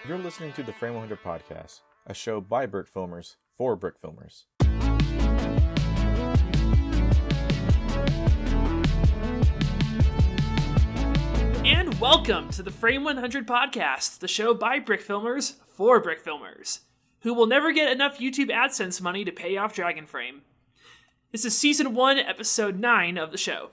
You're listening to the Frame100 podcast, a show by Brickfilmers for Brickfilmers. And welcome to the Frame100 podcast, the show by Brickfilmers for Brickfilmers, who will never get enough YouTube AdSense money to pay off Dragonframe. This is Season 1, Episode 9 of the show.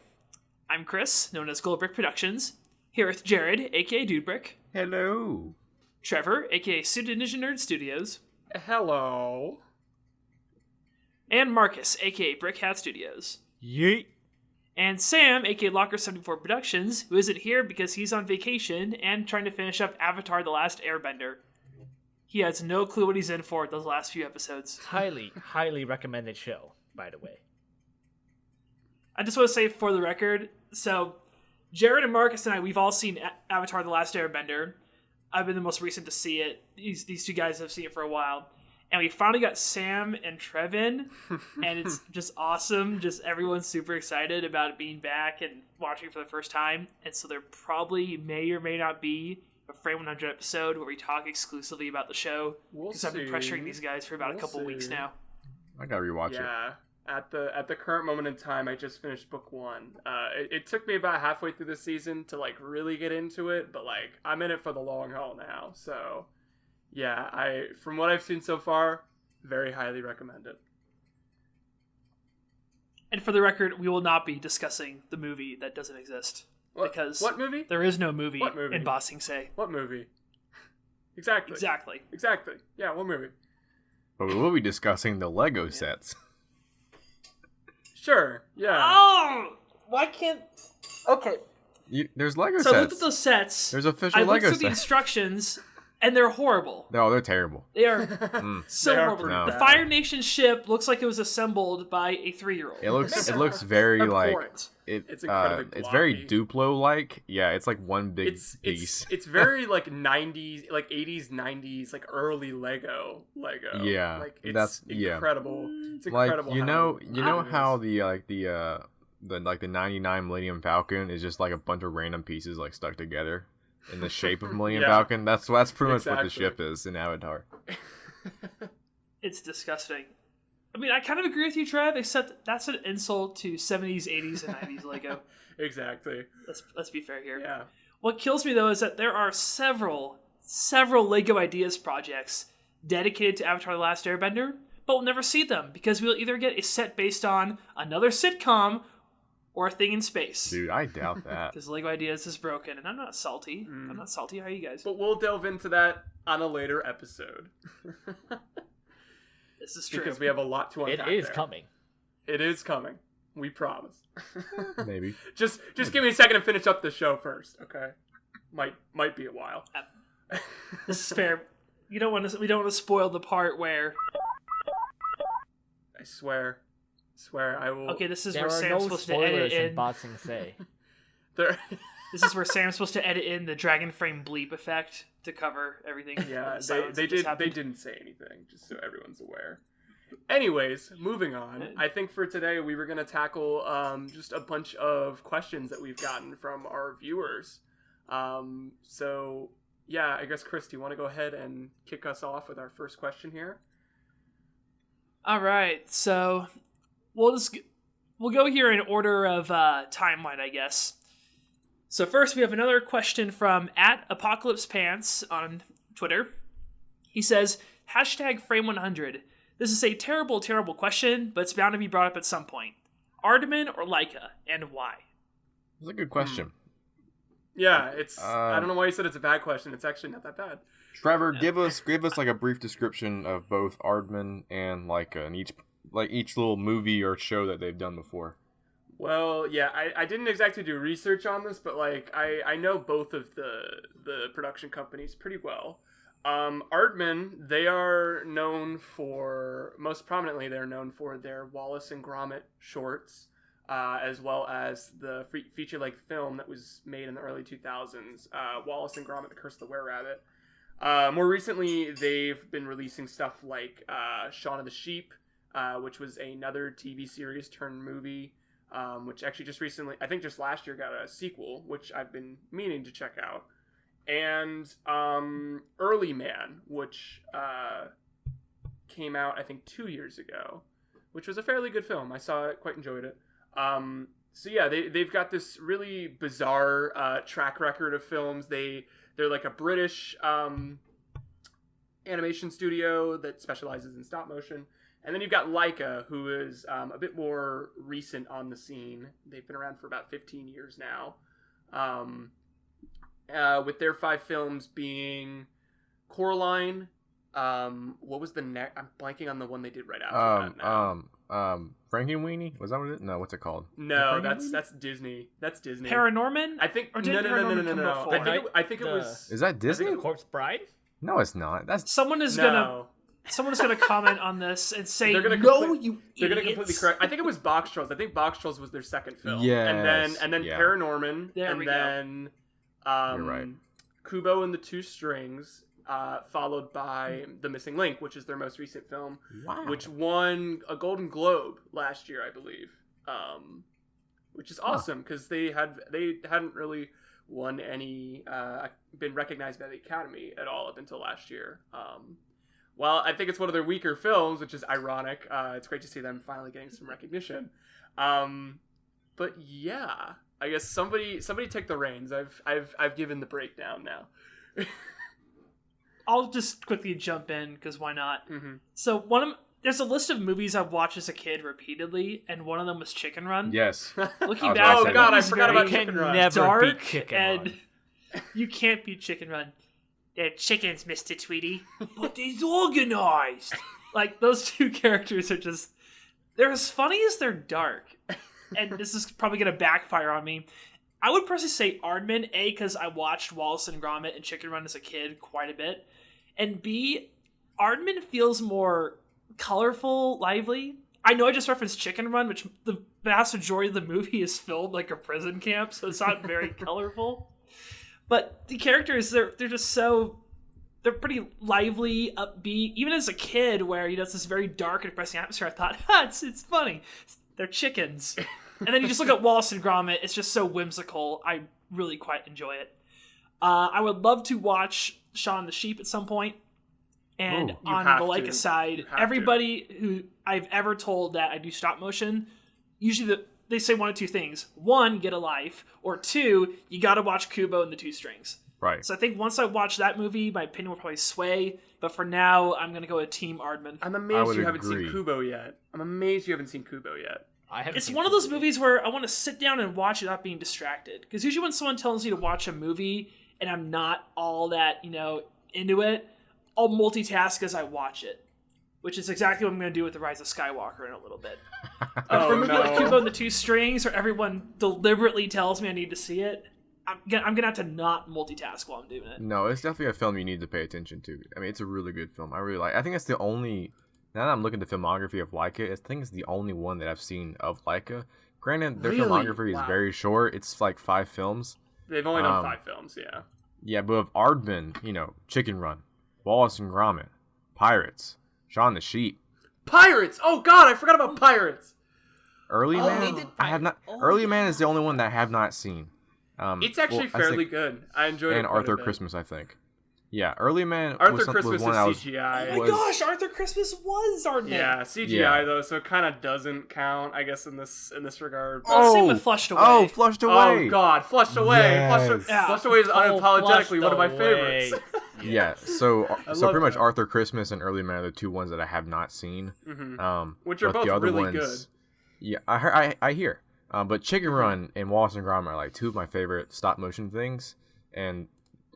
I'm Chris, known as Gold Brick Productions, here with Jared, aka Dude Brick. Hello. Trevor, aka Pseudo Ninja Nerd Studios. Hello. And Marcus, aka Brick Hat Studios. Yeet. And Sam, aka Locker74 Productions, who isn't here because he's on vacation and trying to finish up Avatar: The Last Airbender. He has no clue what he's in for those last few episodes. Highly recommended show, by the way. I just want to say for the record, so Jared and Marcus and I, we've all seen Avatar: The Last Airbender. I've been the most recent to see it. These two guys have seen it for a while. And we finally got Sam and Trev in, and it's just awesome. Just everyone's super excited about it being back and watching it for the first time. And so there probably may or may not be a Frame100 episode where we talk exclusively about the show. Because I've been pressuring these guys for about a couple weeks now. I gotta rewatch it. Yeah. At the current moment in time, I just finished book 1. It took me about halfway through the season to really get into it, but I'm in it for the long haul now. So yeah, from what I've seen so far, very highly recommend it. And for the record, we will not be discussing the movie that doesn't exist. Because what movie? There is no movie in Ba Sing Se. What movie? Exactly. Yeah, what movie? But we will be discussing the Lego sets. Sure, yeah. Oh! Why can't... Okay. There's Lego sets. So I looked at those sets. There's official Lego sets. I Lego looked through the instructions, and they're horrible. No, they're terrible. They are so They are horrible. no. The Fire Nation ship looks like it was assembled by a 3-year-old. It looks very Abhorrent. It's incredibly it's very blocky. Duplo-like. Yeah, it's like one big piece. It's very 90s, 80s, 90s, early Lego. Yeah, it's that's incredible. Yeah. It's incredible. You know how the 99 Millennium Falcon is just a bunch of random pieces stuck together in the shape of Millennium Falcon. That's pretty much what the ship is in Avatar. It's disgusting. I mean, I kind of agree with you, Trev, except that's an insult to 70s, 80s, and 90s Lego. Exactly. Let's be fair here. Yeah. What kills me, though, is that there are several Lego Ideas projects dedicated to Avatar: The Last Airbender, but we'll never see them because we'll either get a set based on another sitcom or a thing in space. Dude, I doubt that. Because Lego Ideas is broken, and I'm not salty. I'm not salty. How are you guys? But we'll delve into that on a later episode. This is true. Because we have a lot to unpack. It is there. coming. It is coming. We promise. Maybe. Just give me a second to finish up the show first, okay? Might be a while. This is fair. We don't want to spoil the part where. I swear I will. Okay, this is There where are Sam's no supposed to edit spoilers in in. Ba Sing Se. There. This is where Sam's supposed to edit in the Dragonframe bleep effect to cover everything. Yeah, The silence they that just did. They happened. didn't say anything, just so everyone's aware. Anyways, moving on. I think for today we were gonna tackle just a bunch of questions that we've gotten from our viewers. So yeah, I guess Chris, do you want to go ahead and kick us off with our first question here? All right, so we'll go here in order of timeline, I guess. So first, we have another question from @ApocalypsePants on Twitter. He says, #Frame100. This is a terrible, terrible question, but it's bound to be brought up at some point. Aardman or LAIKA, and why? That's a good question. Yeah, it's. I don't know why you said it's a bad question. It's actually not that bad. Trevor, give us a brief description of both Aardman and LAIKA and each little movie or show that they've done before. Well, yeah, I didn't exactly do research on this, but I know both of the production companies pretty well. Aardman, they are known for, most prominently, they're known for their Wallace and Gromit shorts, as well as the feature-length film that was made in the early 2000s, Wallace and Gromit: The Curse of the Were-Rabbit. More recently, they've been releasing stuff like Shaun of the Sheep, which was another TV series turned movie, which actually just recently, I think just last year, got a sequel, which I've been meaning to check out. and Early Man, which came out I think 2 years ago, which was a fairly good film. I saw it, quite enjoyed it. So yeah, they've got this really bizarre track record of films. They're like a British animation studio that specializes in stop motion. And then you've got LAIKA, who is a bit more recent on the scene. They've been around for about 15 years now. With their 5 films being Coraline. What was the next? I'm blanking on the one they did right after that now. Frankenweenie? Was that what it is? No, what's it called? No, that's Disney. That's Disney. Paranorman? I think. Or did Paranorman come before? I think it was. Is that Disney? Corpse Bride? No, it's not. That's Someone is gonna comment on this and say, they're gonna completely correct. I think it was Box Trolls. I think Box Trolls was their second film. Yes, and then yeah. Paranorman, There and we then You're right. Kubo and the Two Strings, followed by The Missing Link, which is their most recent film, which won a Golden Globe last year, I believe. Which is awesome because they hadn't really won any, been recognized by the Academy at all up until last year. Well, I think it's one of their weaker films, which is ironic. It's great to see them finally getting some recognition. But yeah, I guess somebody take the reins. I've given the breakdown now. I'll just quickly jump in because why not? Mm-hmm. So there's a list of movies I've watched as a kid repeatedly, and one of them was Chicken Run. Yes. Looking Oh, back, God, that I movie's forgot very about Chicken Run. Never dark, beat Chicken and Run. you can't beat Chicken Run. They're chickens, Mr. Tweety, but they're organized. Like those two characters are they're as funny as they're dark, and this is probably gonna backfire on me. I would personally say Aardman, A, because I watched Wallace and Gromit and Chicken Run as a kid quite a bit, and B, Aardman feels more colorful, lively. I know I just referenced Chicken Run, which the vast majority of the movie is filmed like a prison camp, so it's not very colorful. But the characters, they're just they're pretty lively, upbeat. Even as a kid, where it's this very dark and depressing atmosphere, I thought, it's funny. They're chickens. And then you just look at Wallace and Gromit, it's just so whimsical. I really quite enjoy it. I would love to watch Shaun the Sheep at some point. And on the LAIKA side, everybody who I've ever told that I do stop motion, usually they say one of two things. One, get a life. Or two, you gotta watch Kubo and the Two Strings. Right. So I think once I watch that movie, my opinion will probably sway. But for now, I'm gonna go with Team Aardman. I'm amazed you haven't seen Kubo yet. It's one of those movies where I want to sit down and watch it without being distracted. Because usually when someone tells me to watch a movie and I'm not all that, into it, I'll multitask as I watch it. Which is exactly what I'm going to do with The Rise of Skywalker in a little bit. For a movie like Kubo and the Two Strings, where everyone deliberately tells me I need to see it, I'm going to have to not multitask while I'm doing it. No, it's definitely a film you need to pay attention to. I mean, it's a really good film. I really like. I think it's the only. Now that I'm looking at the filmography of LAIKA, I think it's the only one that I've seen of LAIKA. Granted, their filmography is very short. It's like 5 films. They've only done 5 films, yeah. Yeah, but of Aardman, Chicken Run, Wallace and Gromit, Pirates, Shaun the Sheep. Pirates! Oh God, I forgot about Pirates. Early Man, I have not. Early Man is the only one that I have not seen. It's actually fairly good. I enjoyed it. And Arthur Christmas, I think. Yeah, Early Man. Christmas is CGI. Oh my gosh, Arthur Christmas was Aardman. Yeah, CGI though, so it kind of doesn't count, I guess, in this regard. Same with Flushed Away. Oh, Flushed Away. Oh God, Flushed Away. Yes. Flushed Away is unapologetically one of my favorites. Yeah, so pretty much Arthur Christmas and Early Man are the 2 ones that I have not seen. Mm-hmm. Which are both the other really ones, good. Yeah, I hear. But Chicken Run and Wallace and Gromit are like 2 of my favorite stop motion things, and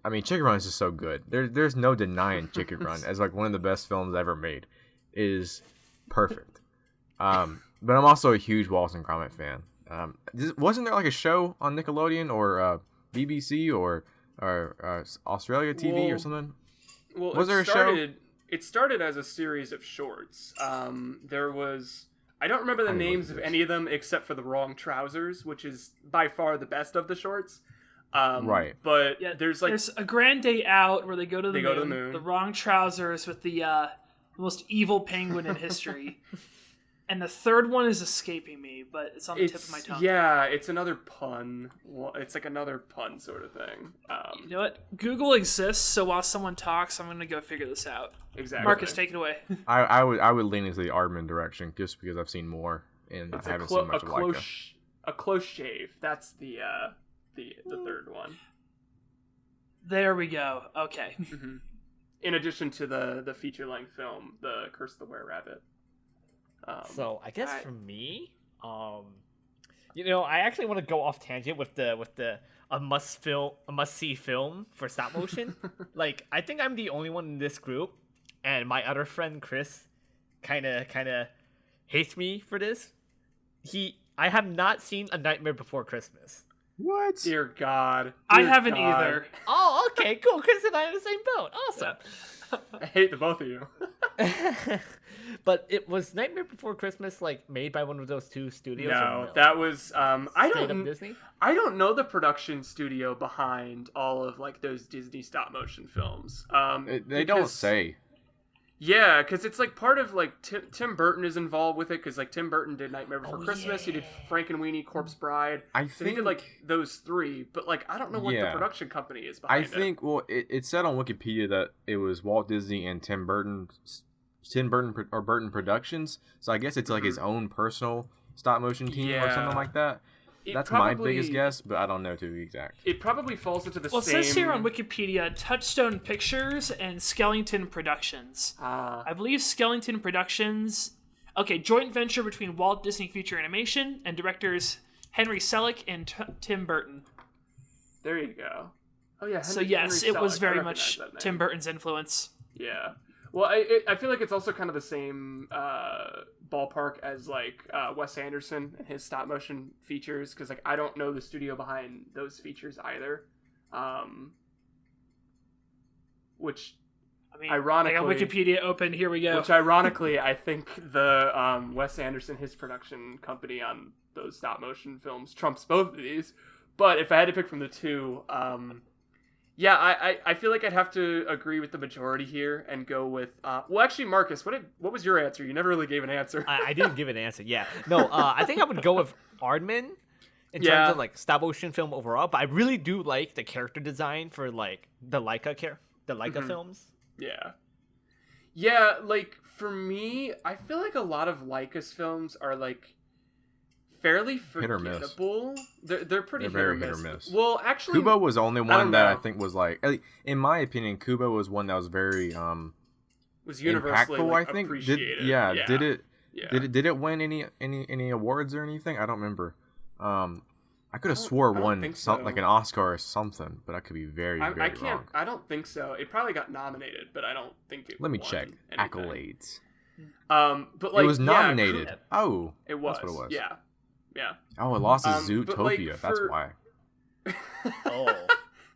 I mean, Chicken Run is just so good. There's no denying Chicken Run as like one of the best films ever made. It is perfect. But I'm also a huge Wallace and Gromit fan. Wasn't there like a show on Nickelodeon or BBC or Australia TV or something? Well, was there a show? It started as a series of shorts. There was. I don't remember the names of any of them except for The Wrong Trousers, which is by far the best of the shorts. Right. But there's A Grand Day Out where they go to the moon. The Wrong Trousers with the most evil penguin in history. and the third one is escaping me, but it's on the tip of my tongue. Yeah, it's another pun. Well, it's like another pun sort of thing. You know what? Google exists, so while someone talks, I'm gonna go figure this out. Exactly. Marcus, take it away. I would lean into the Aardman direction just because I've seen more and I haven't seen much of LAIKA. A close shave. That's the third one. There we go. Okay. Mm-hmm. In addition to the feature length film, The Curse of the Were-Rabbit. So I guess for me, I actually want to go off tangent with a must see film for stop motion. Like, I think I'm the only one in this group, and my other friend Chris kind of hates me for this. I have not seen A Nightmare Before Christmas. What? Dear God. I haven't either. Oh, okay, cool. Chris and I are in the same boat. Awesome. I hate the both of you. But it was Nightmare Before Christmas, like, made by one of those two studios? No, that was Straight up Disney? I don't know the production studio behind all of like those Disney stop motion films. They don't say. Yeah, because it's like part of like Tim Burton is involved with it, because like Tim Burton did Nightmare Before Christmas, yeah. he did Frankenweenie, Corpse Bride. I So he did think like those three, but like I don't know what the Yeah. production company is I behind think it said on Wikipedia that it was Walt Disney and Tim Burton Productions. So I guess it's like his own personal stop motion team or Yeah. something like that. That's my biggest guess, but I don't know to be exact. It probably falls into the Well, it same. says here on Wikipedia, Touchstone Pictures and Skellington Productions. Ah. I believe Skellington Productions... Okay, joint venture between Walt Disney Feature Animation and directors Henry Selick and Tim Burton. There you go. Oh yeah. So Henry yes, it was Selick. I very recognize much that name. Tim Burton's influence. Yeah. Well, I feel like it's also kind of the same ballpark as like Wes Anderson and his stop motion features, because like I don't know the studio behind those features either. Which I mean, ironically, I got Wikipedia open. Here we go. which ironically, I think the Wes Anderson, his production company on those stop motion films, trumps both of these. But if I had to pick from the two, yeah, I feel like I'd have to agree with the majority here and go with. Well, actually, Marcus, what was your answer? You never really gave an answer. I didn't give an answer. Yeah, no. I think I would go with Aardman in terms of like stop motion film overall. But I really do like the character design for like the LAIKA films. Yeah, like for me, I feel like a lot of LAIKA's films are like fairly Hit or miss. forgettable. They're pretty They're hit or very miss. Well, actually, Kubo was the only don't one that I know. think was like, in my opinion, Kubo was one that was very was universally impactful. like, I think appreciated. did it win any awards or anything? I don't remember. I could have swore I don't wone think so. like an Oscar or something, but I could be very I very can't. wrong. I don't think so. It probably got nominated, but I don't think it. Let me won check anything. accolades. But like It was nominated. Yeah, Oh, it was. That's what it was. Yeah. Oh, it lost to But, like, Zootopia. That's for- why. Oh,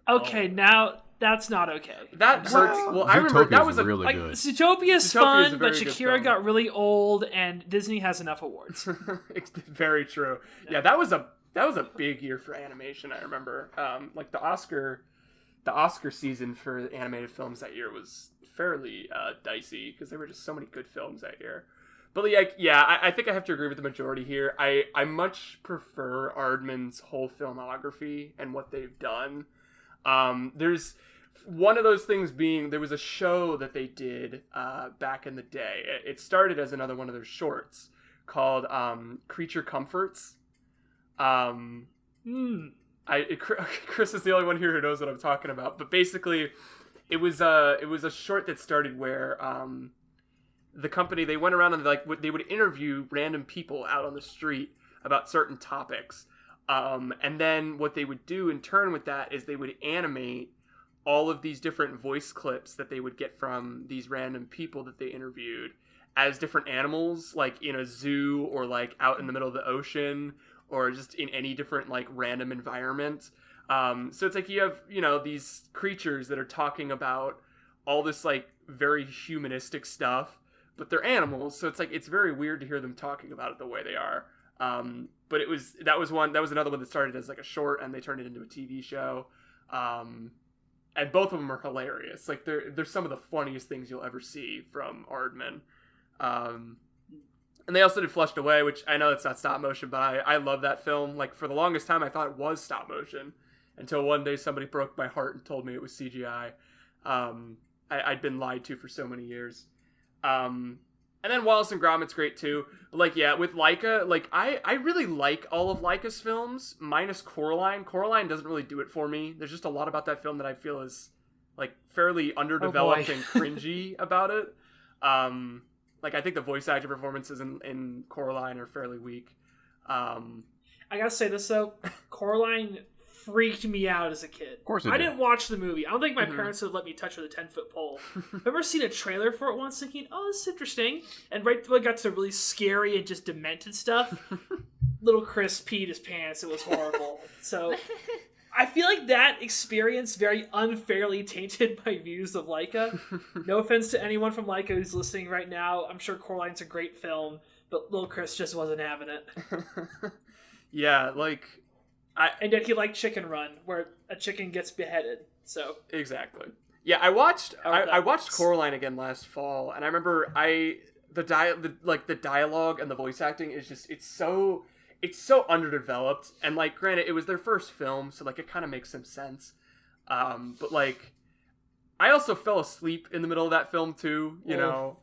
Okay, now that's not okay. That hurts. Well, I remember that was a really Like, good. Zootopia's Zootopia fun, is a but very good Shakira film. got really old, and Disney has enough awards. It's very true. Yeah, that was a big year for animation. I remember, like the Oscar season for animated films that year was fairly dicey because there were just so many good films that year. But like, yeah, I think I have to agree with the majority here. I much prefer Aardman's whole filmography and what they've done. There's one of those things being there was a show that they did back in the day. It started as another one of their shorts called Creature Comforts. Chris is the only one here who knows what I'm talking about. But basically, it was a short that started where the company, they went around and they would interview random people out on the street about certain topics. And then what they would do in turn with that is they would animate all of these different voice clips that they would get from these random people that they interviewed as different animals, like in a zoo or like out in the middle of the ocean or just in any different like random environment. So it's like you have, these creatures that are talking about all this like very humanistic stuff, but they're animals. So it's like, it's very weird to hear them talking about it the way they are. But that was another one that started as like a short and they turned it into a TV show. And both of them are hilarious. Like they're some of the funniest things you'll ever see from Aardman. And they also did Flushed Away, which I know it's not stop motion, but I love that film. Like, for the longest time, I thought it was stop motion until one day somebody broke my heart and told me it was CGI. I'd been lied to for so many years. And then Wallace and Gromit's great too. But like, yeah, with LAIKA, like I really like all of LAIKA's films, minus Coraline. Coraline doesn't really do it for me. There's just a lot about that film that I feel is like fairly underdeveloped and cringy about it. Like, I think the voice actor performances in Coraline are fairly weak. I gotta say this though, Coraline freaked me out as a kid. Of course it I did. didn't watch the movie. I don't think my parents would let me touch with a 10-foot pole. I remember seeing a trailer for it once thinking, oh, this is interesting. And right when it got to really scary and just demented stuff, little Chris peed his pants. It was horrible. So I feel like that experience very unfairly tainted my views of LAIKA. No offense to anyone from LAIKA who's listening right now. I'm sure Coraline's a great film, but little Chris just wasn't having it. Yeah, like... And yet he liked Chicken Run, where a chicken gets beheaded. So exactly. Yeah, I watched Coraline again last fall, and I remember the dialogue and the voice acting is just it's so underdeveloped. And like, granted, it was their first film, so like it kind of makes some sense. But like, I also fell asleep in the middle of that film too. You know.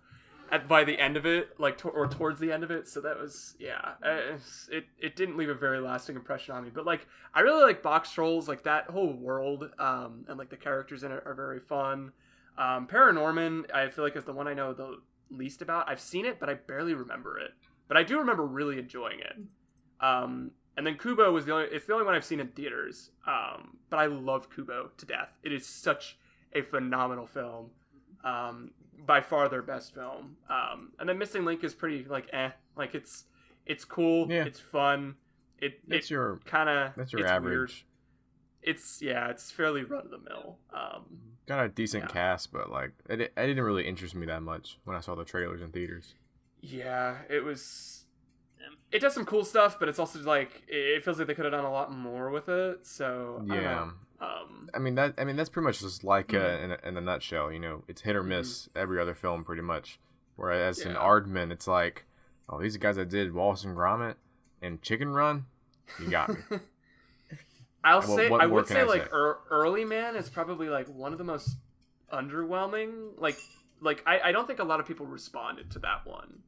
By the end of it, like, or towards the end of it, so that was, yeah, it didn't leave a very lasting impression on me, but, like, I really like Box Trolls, like, that whole world, and, like, the characters in it are very fun. Paranorman, I feel like, is the one I know the least about. I've seen it, but I barely remember it, but I do remember really enjoying it. And then Kubo it's the only one I've seen in theaters, but I love Kubo to death. It is such a phenomenal film. By far their best film. And then Missing Link is pretty like like it's cool, it's fun. That's your average. Weird. It's fairly run of the mill. Got a decent cast, but like it didn't really interest me that much when I saw the trailers in theaters. Yeah, it does some cool stuff, but it's also like it feels like they could have done a lot more with it. So yeah. I mean that's pretty much just like in a nutshell. You know, it's hit or miss every other film pretty much. Whereas in Aardman, it's like, oh, these guys that did Wallace and Gromit and Chicken Run, you got me. I would say like Early Man is probably like one of the most underwhelming. Like I don't think a lot of people responded to that one.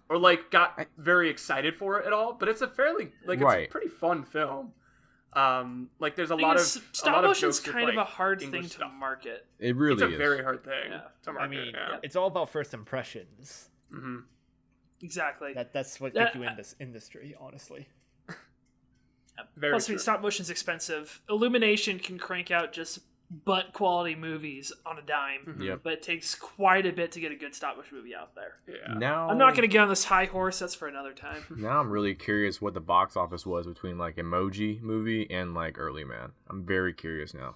Or like got very excited for it at all. But it's a fairly it's a pretty fun film. Like there's a lot of stop motion's kind of like a hard English thing to market. It really is. It's a very hard thing to market. I mean, it's all about first impressions. Mm-hmm. Exactly. That's what gets you in this industry, honestly. Plus, I mean, stop motion's expensive. Illumination can crank out just butt quality movies on a dime. Yep. But it takes quite a bit to get a good stop motion movie out there. Yeah. Now I'm not going to get on this high horse. That's for another time. Now I'm really curious what the box office was between like Emoji Movie and like Early Man. I'm very curious now.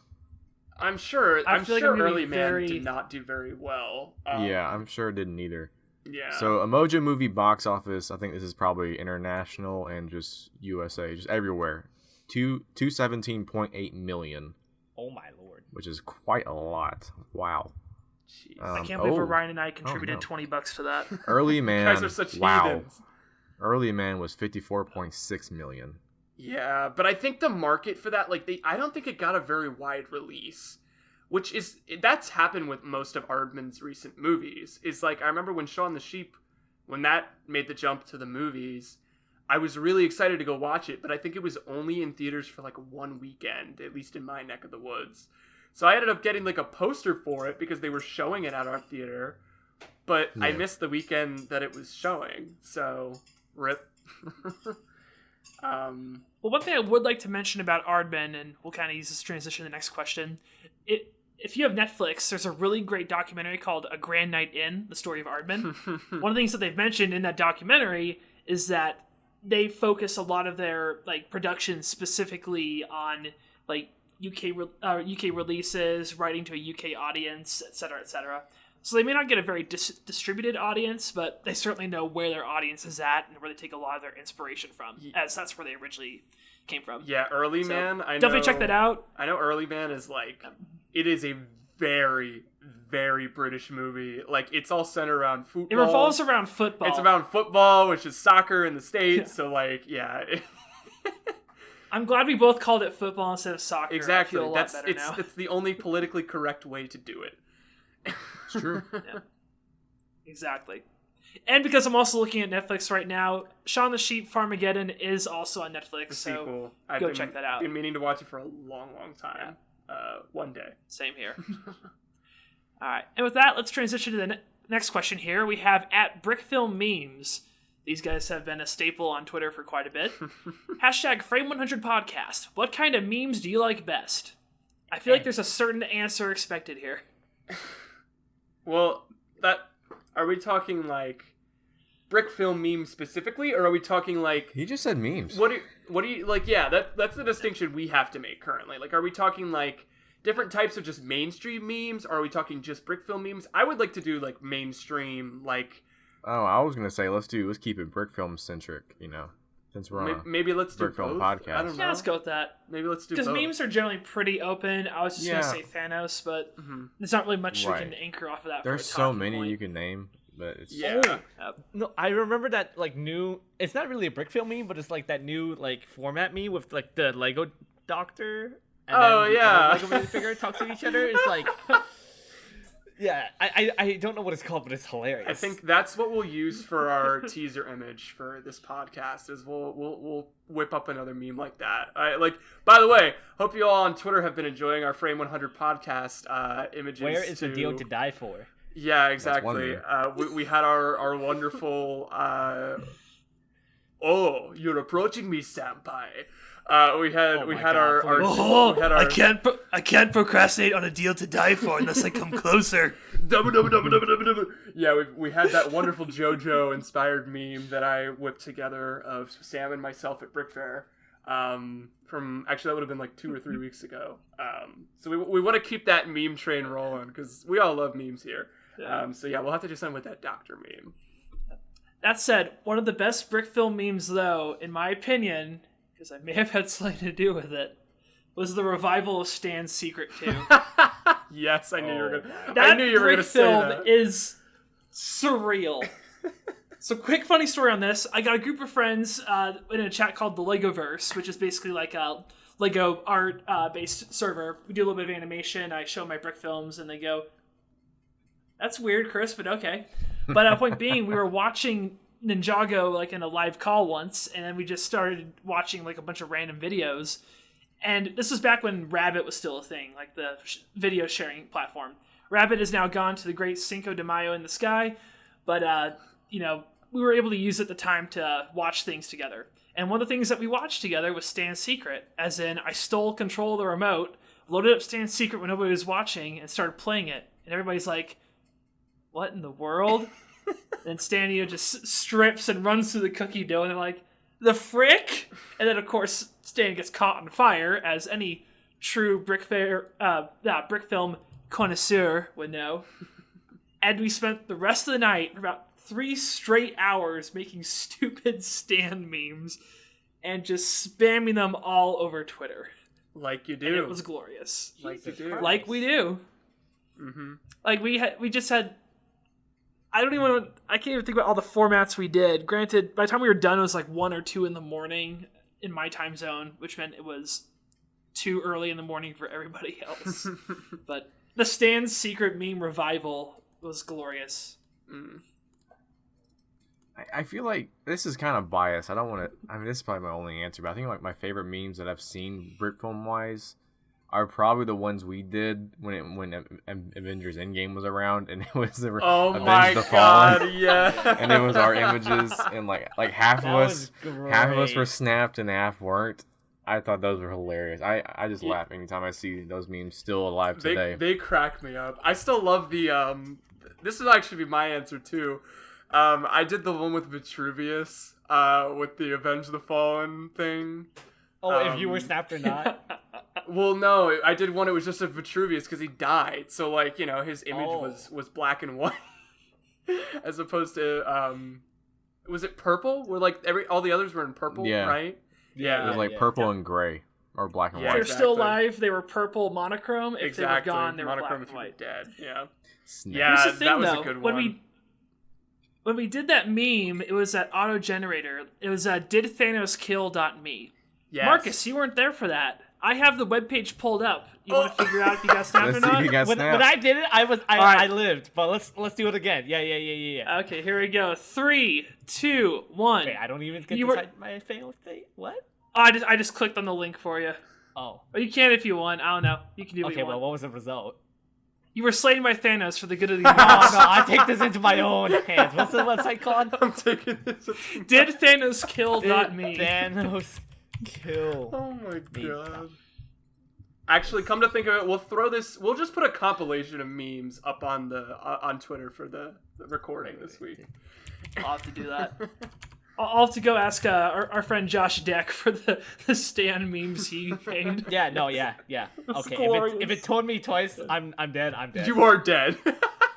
I'm sure like Early Man did not do very well. Yeah, I'm sure it didn't either. Yeah. So Emoji Movie box office, I think this is probably international and just USA, just everywhere. 217.8 million. Oh my lord. Which is quite a lot. Wow. Jeez. I can't believe Ryan and I contributed $20 to that. Early Man. You guys are such heathens. Early Man was 54.6 million. Yeah, but I think the market for that, like, I don't think it got a very wide release, that's happened with most of Aardman's recent movies. Is like, I remember when Shaun the Sheep, when that made the jump to the movies, I was really excited to go watch it, but I think it was only in theaters for like one weekend, at least in my neck of the woods. So I ended up getting like a poster for it because they were showing it at our theater, but I missed the weekend that it was showing. So, rip. Well, one thing I would like to mention about Aardman, and we'll kind of use this transition to the next question. If you have Netflix, there's a really great documentary called A Grand Night In, the story of Aardman. One of the things that they've mentioned in that documentary is that they focus a lot of their like production specifically on like UK releases, writing to a UK audience, etc., etc. So they may not get a very distributed audience, but they certainly know where their audience is at and where they take a lot of their inspiration from, as that's where they originally came from. Yeah, Early Man. I know, definitely check that out. I know Early Man is like, it is a very, very British movie. Like, it's all centered around football. It revolves around football. It's around football, which is soccer in the States. So, like, yeah. I'm glad we both called it football instead of soccer. Exactly. I feel a lot better now. It's the only politically correct way to do it. It's true. Yeah. Exactly. And because I'm also looking at Netflix right now, Shaun the Sheep Farmageddon is also on Netflix, The so sequel. go check that out. I've been meaning to watch it for a long, long time. One day. Same here. All right. And with that, let's transition to the next question here. We have at Brickfilm Memes. These guys have been a staple on Twitter for quite a bit. Hashtag Frame100 podcast. What kind of memes do you like best? I feel like there's a certain answer expected here. Well, are we talking like Brickfilm memes specifically, or are we talking like He just said memes. what do you like? Yeah, that's the distinction we have to make currently. Like, are we talking like different types of just mainstream memes, or are we talking just Brickfilm memes? I would like to do like mainstream, like. Oh, I was gonna say let's keep it Brickfilm centric. You know, since we're on Maybe let's do Brickfilm both. podcast. I don't know. Yeah, let's go with that. Maybe let's do Because both. memes are generally pretty open. I was just going to say Thanos, but there's not really much we Right. can anchor off of that. There's for a so talking many point. you can name, but it's Yeah. No, I remember that like new. It's not really a Brickfilm meme, but it's like that new like format meme with like the Lego doctor. And Oh, then the yeah. other Lego figure talk to each other. It's like, yeah, I don't know what it's called, but it's hilarious. I think that's what we'll use for our teaser image for this podcast. Is we'll whip up another meme like that. By the way, hope you all on Twitter have been enjoying our Frame100 podcast images. Where is the deal to die for? Yeah, exactly. wondering. We had our wonderful. Oh, you're approaching me, senpai. We had my our God, please. Oh, we had our, I can't procrastinate on a deal to die for unless I come closer. Yeah, we had that wonderful JoJo inspired meme that I whipped together of Sam and myself at Brick Fair. From actually that would have been like 2 or 3 weeks ago. So we want to keep that meme train rolling because we all love memes here. So yeah, we'll have to do something with that doctor meme. That said, one of the best Brickfilm memes, though, in my opinion, because I may have had something to do with it, was the revival of Stan's Secret 2. Yes, I knew you were gonna. That I knew you were gonna say Brickfilm that. is surreal. So, quick funny story on this. I got a group of friends in a chat called the Legoverse, which is basically like a Lego art based server. We do a little bit of animation. I show my brick films, and they go, "That's weird, Chris, but okay." But point being, we were watching Ninjago like in a live call once, and then we just started watching like a bunch of random videos. And this was back when Rabbit was still a thing, like the video sharing platform. Rabbit has now gone to the great Cinco de Mayo in the sky, but we were able to use it at the time to watch things together. And one of the things that we watched together was Stan's Secret, as in I stole control of the remote, loaded up Stan's Secret when nobody was watching, and started playing it. And everybody's like, "What in the world?" Then Stan just strips and runs through the cookie dough, and they're like, "The frick?" And then, of course, Stan gets caught on fire, as any true Brickfilm connoisseur would know. And we spent the rest of the night, for about 3 straight hours, making stupid Stan memes and just spamming them all over Twitter. Like you do. And it was glorious. Like you do. Like we do. Mm-hmm. Like we just had. I can't even think about all the formats we did. Granted, by the time we were done, it was like 1 or 2 in the morning in my time zone, which meant it was too early in the morning for everybody else. But the Stan's Secret meme revival was glorious. Mm. I feel like this is kind of biased. I don't want to. I mean, this is probably my only answer, but I think like my favorite memes that I've seen Brickfilm wise are probably the ones we did when Avengers Endgame was around, and it was the Oh Avenge my the god, Fallen, yeah. and it was our images, and like half That of us, was half of us great. were snapped and half weren't. I thought those were hilarious. I just laugh anytime I see those memes still alive today. They crack me up. I still love the this would actually be my answer too. I did the one with Vitruvius with the Avenge the Fallen thing. Oh, if you were snapped or not? Well, no, I did one. It was just of Vitruvius because he died. So like his image was black and white, as opposed to was it purple? Where like all the others were in purple, Yeah. right? It was like purple and gray, or black and Yeah, If white. they're still exactly. alive, they were purple monochrome. If they were gone, they were Monochrome black if and you were white. dead. Yeah. Snap. Yeah, Here's the thing, that was though. a good when one. when we did that meme, it was at auto generator. It was did Thanos kill.me. Yes. Marcus, you weren't there for that. I have the webpage pulled up. You want to figure out if you got snapped or Let's see if not? you got When snapped. I did it, I Alright. lived. But let's do it again. Yeah. Okay, here we go. 3, 2, 1. Wait, I don't even get You to were- type my fail thing. What? Oh, I just clicked on the link for you. Oh. Or you can if you want. I don't know. You can do what Okay, you well, want. what was the result? You were slain by Thanos for the good of the Oh universe. no, I take this into my own hands. What's the website called? I'm taking this. Did Thanos kill Did me? Thanos kill? Oh my Me. god. Actually, come to think of it, we'll just put a compilation of memes up on on Twitter for the recording this week. I'll have to do that. I'll have to go ask our friend Josh Deck for the Stan memes he made. Yeah, no, yeah. Okay, glorious. if it told me twice, I'm dead. I'm dead. You are dead.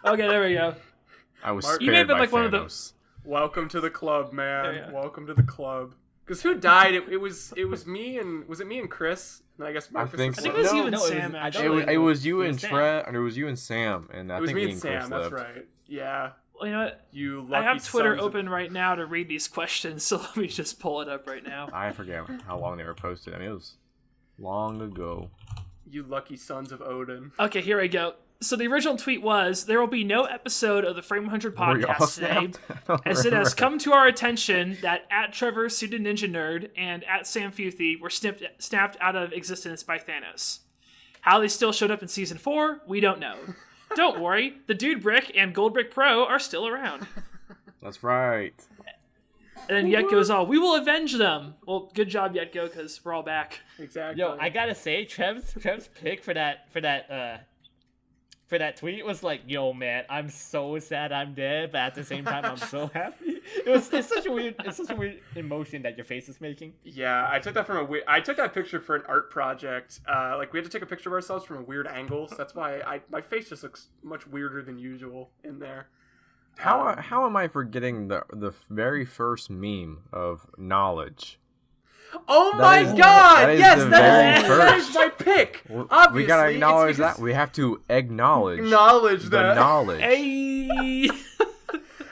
Okay, there we go. I was Mark- spared You made them by like one of the- Thanos. Welcome to the club, There man. you go. Welcome to the club. Because who died? It was me and was it me and Chris? And I guess Marcus think was I think so. it was No, you and no, it was- Sam, I actually. don't It was you It and was Sam. Trev, and it was you and Sam, and I It was think me me and Sam. Chris That's lived. right. Yeah. Well, you know what? You lucky I have Twitter sons of- open right now to read these questions, so let me just pull it up right now. I forget how long they were posted. I mean, it was long ago. You lucky sons of Odin. Okay, here we go. So the original tweet was, there will be no episode of the Frame100 Were you all podcast today, snapped? I don't as it has remember. come to our attention that at Trevor, Suited Ninja Nerd, and at Sam Futhy were snapped out of existence by Thanos. How they still showed up in Season 4, we don't know. Don't worry, the Dude Brick and Gold Brick Pro are still around. That's right. And then Yet goes, oh, we will avenge them. Well, good job, Yetgo, because we're all back. Exactly. Yo, I gotta say, Trev's pick for that tweet was like, yo man, I'm so sad I'm dead, but at the same time I'm so happy. It's such a weird emotion that your face is making. Yeah, I took that from I took that picture for an art project. Like we had to take a picture of ourselves from a weird angle, so that's why my face just looks much weirder than usual in there. How am I forgetting the very first meme of knowledge? Oh That my is- god! that is Yes, the that very is my pick. Well, Obviously, we gotta it's acknowledge because- that. We have to acknowledge Acknowledge the that. knowledge. Hey!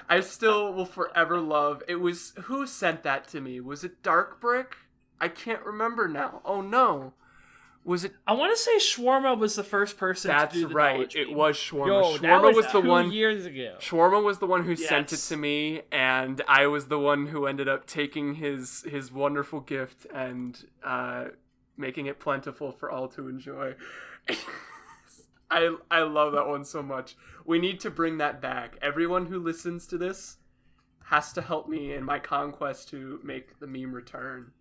I still will forever love. It was who sent that to me? Was it Dark Brick? I can't remember now. Oh no, was it? I want to say Shawarma was the first person That's to do the right. knowledge It meme. was Shawarma. Yo, that Shawarma was the 2 one. years ago. Shawarma was the one who sent it Yes. to me, and I was the one who ended up taking his wonderful gift and making it plentiful for all to enjoy. I love that one so much. We need to bring that back. Everyone who listens to this has to help me in my conquest to make the meme return.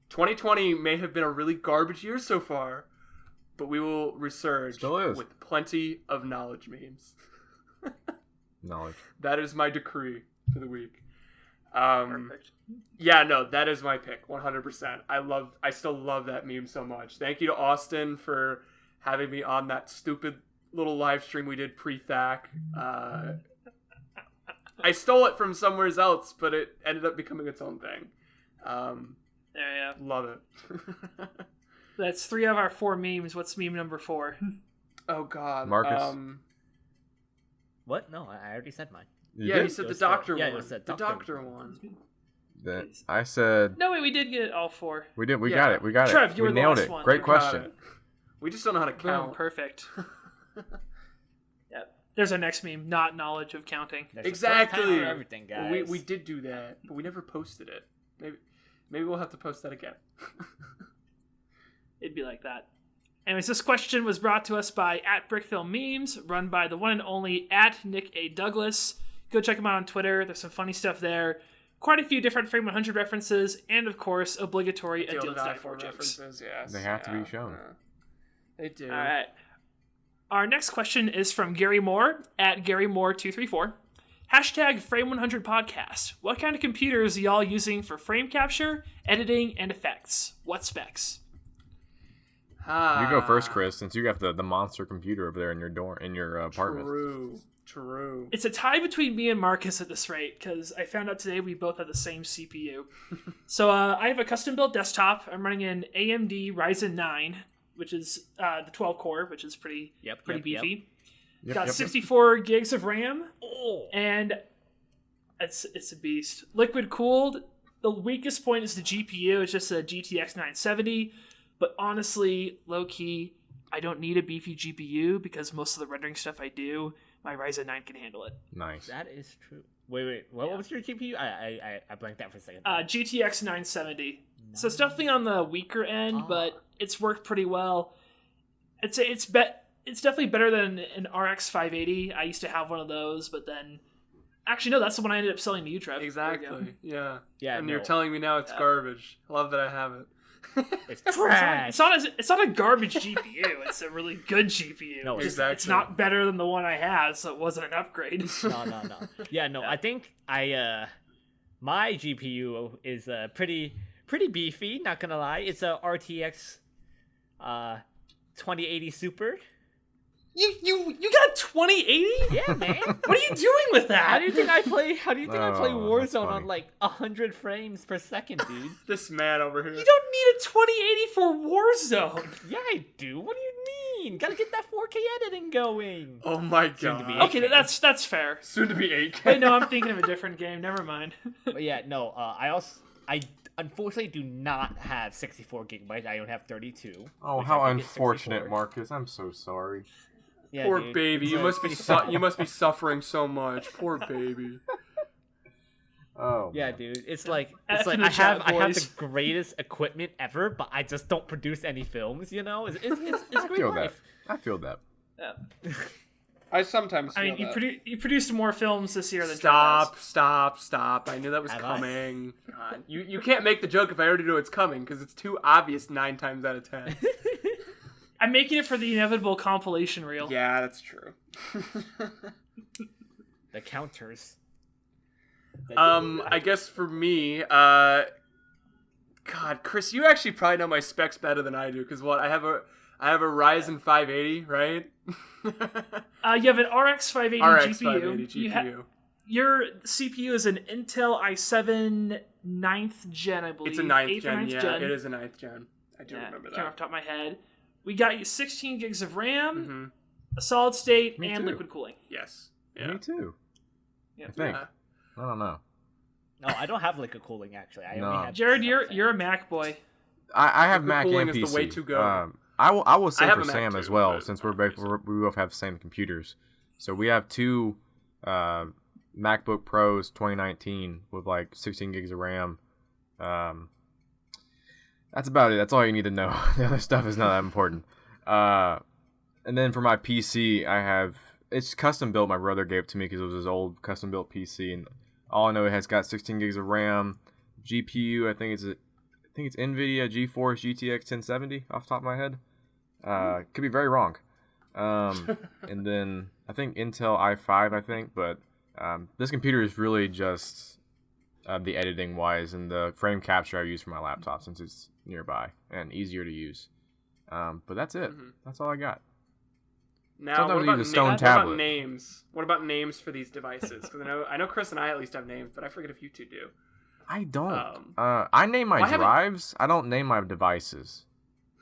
2020 may have been a really garbage year so far, but we will resurge Still is. with plenty of knowledge memes. Knowledge. That is my decree for the week. Perfect. Yeah, no, that is my pick, 100%. I still love that meme so much. Thank you to Austin for having me on that stupid little live stream we did pre-THAC. I stole it from somewhere else, but it ended up becoming its own thing. There you go. Love it. That's 3 of our 4 memes. What's meme number 4? Oh God, Marcus? What? No, I already said mine. You Yeah, did? you said It the was doctor yeah, it one. was the The doctor doctor one. one. That- I said No, wait, we did get all 4. we did. We Yeah. got it. We got Trev, it. you We were the nailed last it. one. Great We Got question. it. We just don't know how to Boom, count. perfect. Yep. There's our next meme. Not knowledge of counting. There's a first time Exactly. for everything, guys. We did do that, but we never posted it. Maybe we'll have to post that again. It'd be like that. Anyways, this question was brought to us by at Brickfilm Memes, run by the one and only at Nick A. Douglas. Go check him out on Twitter. There's some funny stuff there. Quite a few different Frame100 references, and of course, obligatory A Deal to Die For jokes. Yes. They have to be shown. They do. All right. Our next question is from Gary Moore at GaryMoore234. Hashtag Frame100 podcast. What kind of computers are y'all using for frame capture, editing, and effects? What specs? You go first, Chris, since you got the monster computer over there in your apartment. True. True. It's a tie between me and Marcus at this rate, because I found out today we both have the same CPU. So I have a custom-built desktop. I'm running an AMD Ryzen 9, which is the 12-core, which is pretty beefy. Got 64 gigs of RAM, and it's a beast. Liquid cooled. The weakest point is the GPU. It's just a GTX 970, but honestly, low-key, I don't need a beefy GPU because most of the rendering stuff I do, my Ryzen 9 can handle it. Nice. That is true. Wait. What was your GPU? I blanked out for a second. GTX 970. So it's definitely on the weaker end, but it's worked pretty well. It's definitely better than an RX 580. I used to have one of those, but then actually no, that's the one I ended up selling to you, Trev. Exactly. Yeah. Yeah. And you're telling me now it's garbage. I love that I have it. It's trash. It's not a garbage GPU. It's a really good GPU. No, exactly. It's not better than the one I had, so it wasn't an upgrade. No. Yeah, no. I think my GPU is pretty beefy. Not gonna lie, it's a RTX 2080 Super. You got a 2080? Yeah, man. What are you doing with that? How do you think I play that's Warzone funny. on like 100 frames per second, dude? This man over here. You don't need a 2080 for Warzone. Yeah, I do. What do you mean? Gotta get that 4K editing going. Oh my Soon to be god. Okay, that's fair. Soon to be 8K. Wait, no, I'm thinking of a different game. Never mind. But yeah, no. I unfortunately do not have 64 gigabytes. I don't have 32. Oh, which how I think is unfortunate, 64. Marcus. I'm so sorry. Yeah, Poor dude. baby. You It's must be suffering so much. Poor baby. Oh. Yeah, man. dude. It's like F in the I chat, have boys. the greatest equipment ever, but I just don't produce any films. You know, it's I great feel that. life. I feel that. I sometimes I mean, feel that. you produced more films this year than Trev has. Stop. I knew that was Have I? coming. God. You can't make the joke if I already know it's coming, because it's too obvious 9 times out of 10. I'm making it for the inevitable compilation reel. Yeah, that's true. The counters. I guess for me, God, Chris, you actually probably know my specs better than I do, because I have a Ryzen 580, right? You have an RX 580 RX GPU. 580 GPU. Your CPU is an Intel i7 9th gen, I believe. It's a 9th 8th or gen, 9th yeah. gen. It is a 9th gen. I do remember Can't off that. the top of my head. We got you 16 gigs of RAM, Mm-hmm. a solid state, Me and too. liquid cooling. Yes. Yeah. Me too. Yeah. I think. Yeah. I don't know. No, I don't have liquid cooling actually. I No. only have Jared, something. you're a Mac boy. I have Liquid Mac cooling and is PC. the way to go. I will say I have for a Mac Sam as too, well, but since not we PC. both have the same computers. So we have two MacBook Pros 2019 with like 16 gigs of RAM. That's about it. That's all you need to know. The other stuff is not that important. And then for my PC, it's custom built. My brother gave it to me because it was his old custom built PC, and all I know it has got 16 gigs of RAM, GPU. I think it's NVIDIA GeForce GTX 1070 off the top of my head. Could be very wrong. And then I think Intel i5. But this computer is really just the editing wise and the frame capture I use for my laptop since it's nearby and easier to use. But that's it. Mhm. That's all I got. Now, Sometimes what you about, use a stone what tablet. about names? What about names for these devices? Because I know Chris and I at least have names, but I forget if you two do. I don't. Um, I name my why haven't- drives. I don't name my devices.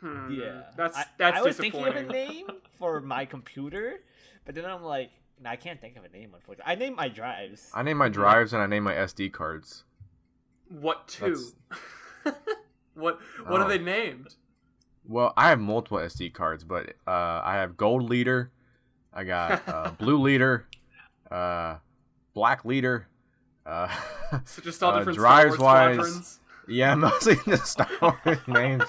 Yeah, That's I was thinking of a disappointing. name for my computer, but then I'm like, no, I can't think of a name. Unfortunately, I named my drives. I name my drives and I name my SD cards. What two? What Oh. are they named? Well, I have multiple SD cards, but I have gold leader, I got blue leader, black leader. So just all different drives Star Wars wise, squadrons? yeah, mostly just Star Wars names.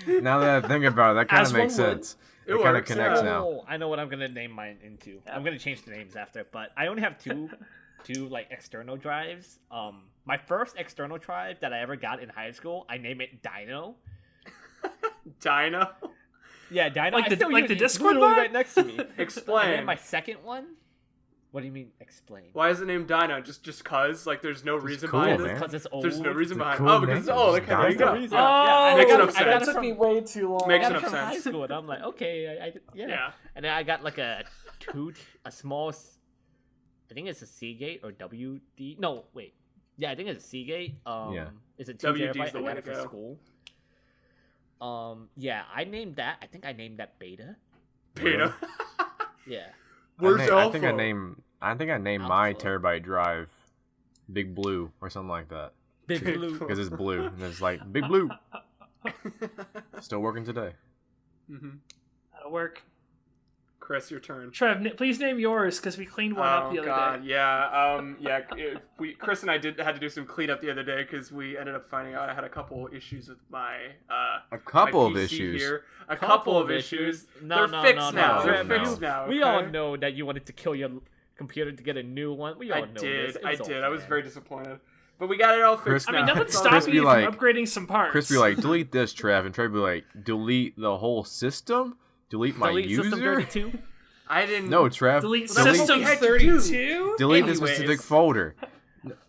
Now that I think about it, that kind As of makes one would. sense. It It kind of works, connects yeah. now. Oh, I know what I'm gonna name mine into. I'm gonna change the names after, but I only have two like external drives. My first external drive that I ever got in high school, I named it Dino. Dino? Yeah, Dino. Like I the- still like use the it. It's Discord literally bot? right next to me. Explain. And then my second one. What do you mean explain? Why is it named Dino? Just cause? Like there's no reason cool, behind man. it? Because it's old. There's no reason It's a behind cool it. Oh, because name. okay, there you Dino. go. Makes Oh, enough that sense. took me way too long. I Makes got it enough from high sense. school, and I'm like, okay, yeah. Yeah. And then I got like a I think it's a Seagate or WD. No, wait. Yeah, I think it's a Seagate. Yeah. It's a 2 WD 's terabyte. the I way got to it for go. school. Yeah, I named that. I think I named that Beta. Beta. Yeah. Where's I think I Alpha? named my Alpha. terabyte drive Big Blue or something like that Big Blue. because it's blue and it's like Big Blue. Still working today. That'll work. Chris, your turn. Trev, please name yours because we cleaned one up the other God, day. yeah, Chris and I had to do some cleanup the other day because we ended up finding out I had a couple issues with my A couple my of PC issues. Here. A couple of issues. No, They're fixed now. no, They're no. fixed now. We all okay? know that you wanted to kill your computer to get a new one. We all I know did. this. It I was did. okay. I was very disappointed, but we got it all fixed Chris- I now. mean, nothing It's all stops good. me be from like- upgrading some parts. Chris be like, delete this, Trev, and Trev be like, delete the whole system, delete my Delete user. System 32. I didn't. No, Trev, delete Well, that's what System we had to do. 32? delete this Anyways. specific folder.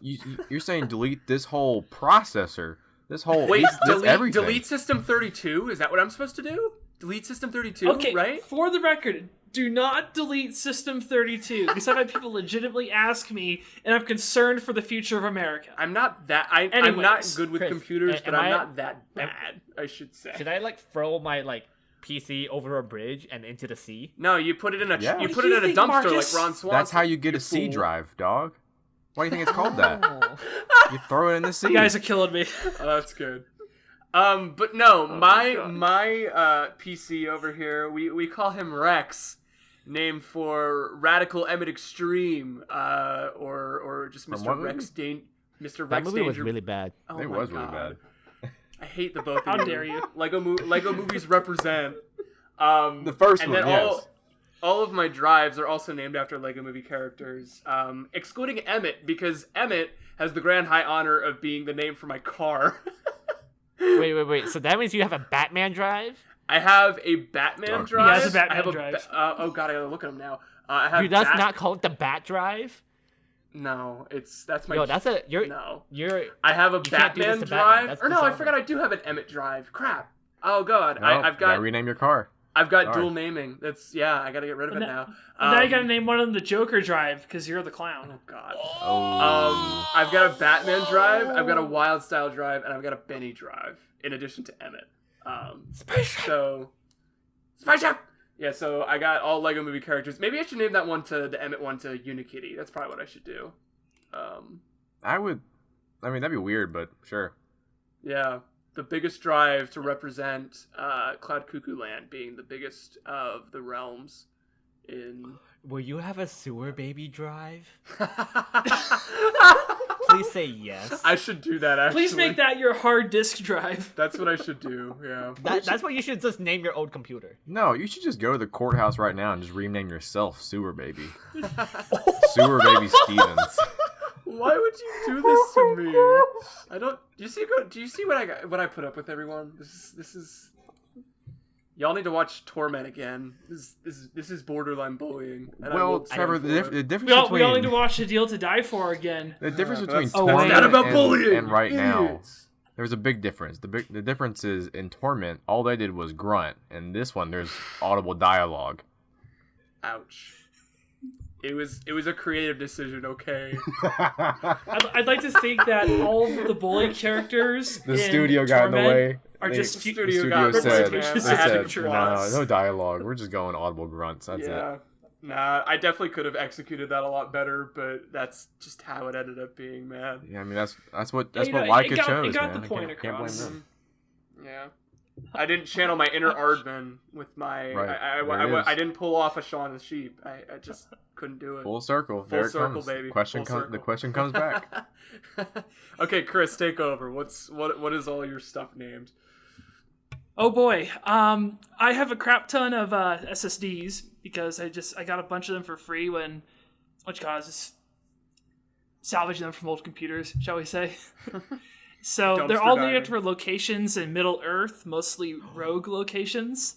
You're saying delete this whole processor, this whole Wait, this everything. delete System 32? Is that what I'm supposed to do? Delete System 32, Okay, right? for the record, do not delete System 32 because I've had people legitimately ask me, and I'm concerned for the future of America. I'm not that. I'm not Anyways, good with Chris, computers, am but I'm I- not that bad. I should say. Should I throw my PC over a bridge and into the sea? No, you put it in a Yeah. you What put do it you in a think, dumpster Marcus? like Ron Swanson. That's how you get you a C fool. drive, dog. Why do you think it's called that? Oh. You throw it in the sea. You guys are killing me. Oh, that's good. But no, my God. PC over here, we call him Rex, named for Radical Emmett Extreme, or just Mr. what Rex Mr. That Rex movie was Danger. really bad. Oh It my was really God. bad. I hate the both of How you. dare you. Lego movies represent. The first and one, then yes. all of my drives are also named after Lego movie characters, excluding Emmett, because Emmett has the grand high honor of being the name for my car. Wait. So that means you have a Batman drive? I have a Batman Dark. drive. He has a Batman I have drive. Oh god, I gotta look at him now. I have You does not call it the Bat drive? No, that's my. Yo, that's a No. you're I have a can't do this Batman to Batman. drive. That's Or no, I bizarre. forgot I do have an Emmett drive. Crap. Oh god, Well, I've gotta got rename your car. dual Sorry. naming. That's I gotta get rid of it now. And now you gotta name one of them the Joker drive because you're the clown. Oh god. Oh. I've got a Batman drive, I've got a Wild Style drive, and I've got a Benny drive, in addition to Emmett. So Spaceship! Yeah, so I got all Lego movie characters. Maybe I should name that one the Emmett one to Unikitty. That's probably what I should do. I mean, that'd be weird, but sure. Yeah. The biggest drive to represent Cloud Cuckoo Land being the biggest of the realms in Will you have a sewer baby drive? Please say yes. I should do that actually. Please make that your hard disk drive. That's what I should do, yeah. That's what you should just name your old computer. No, you should just go to the courthouse right now and just rename yourself Sewer Baby. Sewer Baby Stevens. Why would you do this to me? I don't. Do you see what I put up with, everyone? This is. Y'all need to watch Torment again. This is borderline bullying. And I Well, will Trevor, stand for the it. difference We all need to between watch A Deal to Die For again. the difference But between that's Torment not about and, bullying, and right now, idiots. there's a big difference. The difference is in Torment, all they did was grunt, and this one there's audible dialogue. Ouch. It was a creative decision, okay? I'd like to think that all of the bully characters The in studio got in the Torment way. are They- just The few- The studio studio got said, representations they of said picture no, was. no dialogue. We're just going audible grunts. That's it. Yeah. Nah, I definitely could have executed that a lot better, but that's just how it ended up being, man. Yeah, I mean that's what you know, Laika it got- chose, it got man. the I point can't blame across. them. Yeah. I didn't channel my inner Aardman with my. Right. I There it is. didn't pull off a Shaun the Sheep. I just couldn't do it. Full circle. Full There it circle, comes. baby. Question Full The circle. question comes back. Okay, Chris, take over. What is all your stuff named? Oh boy, I have a crap ton of SSDs because I got a bunch of them for free when, just salvaging them from old computers, shall we say? So they're Dumpster all diving. named for locations in Middle Earth, mostly rogue locations.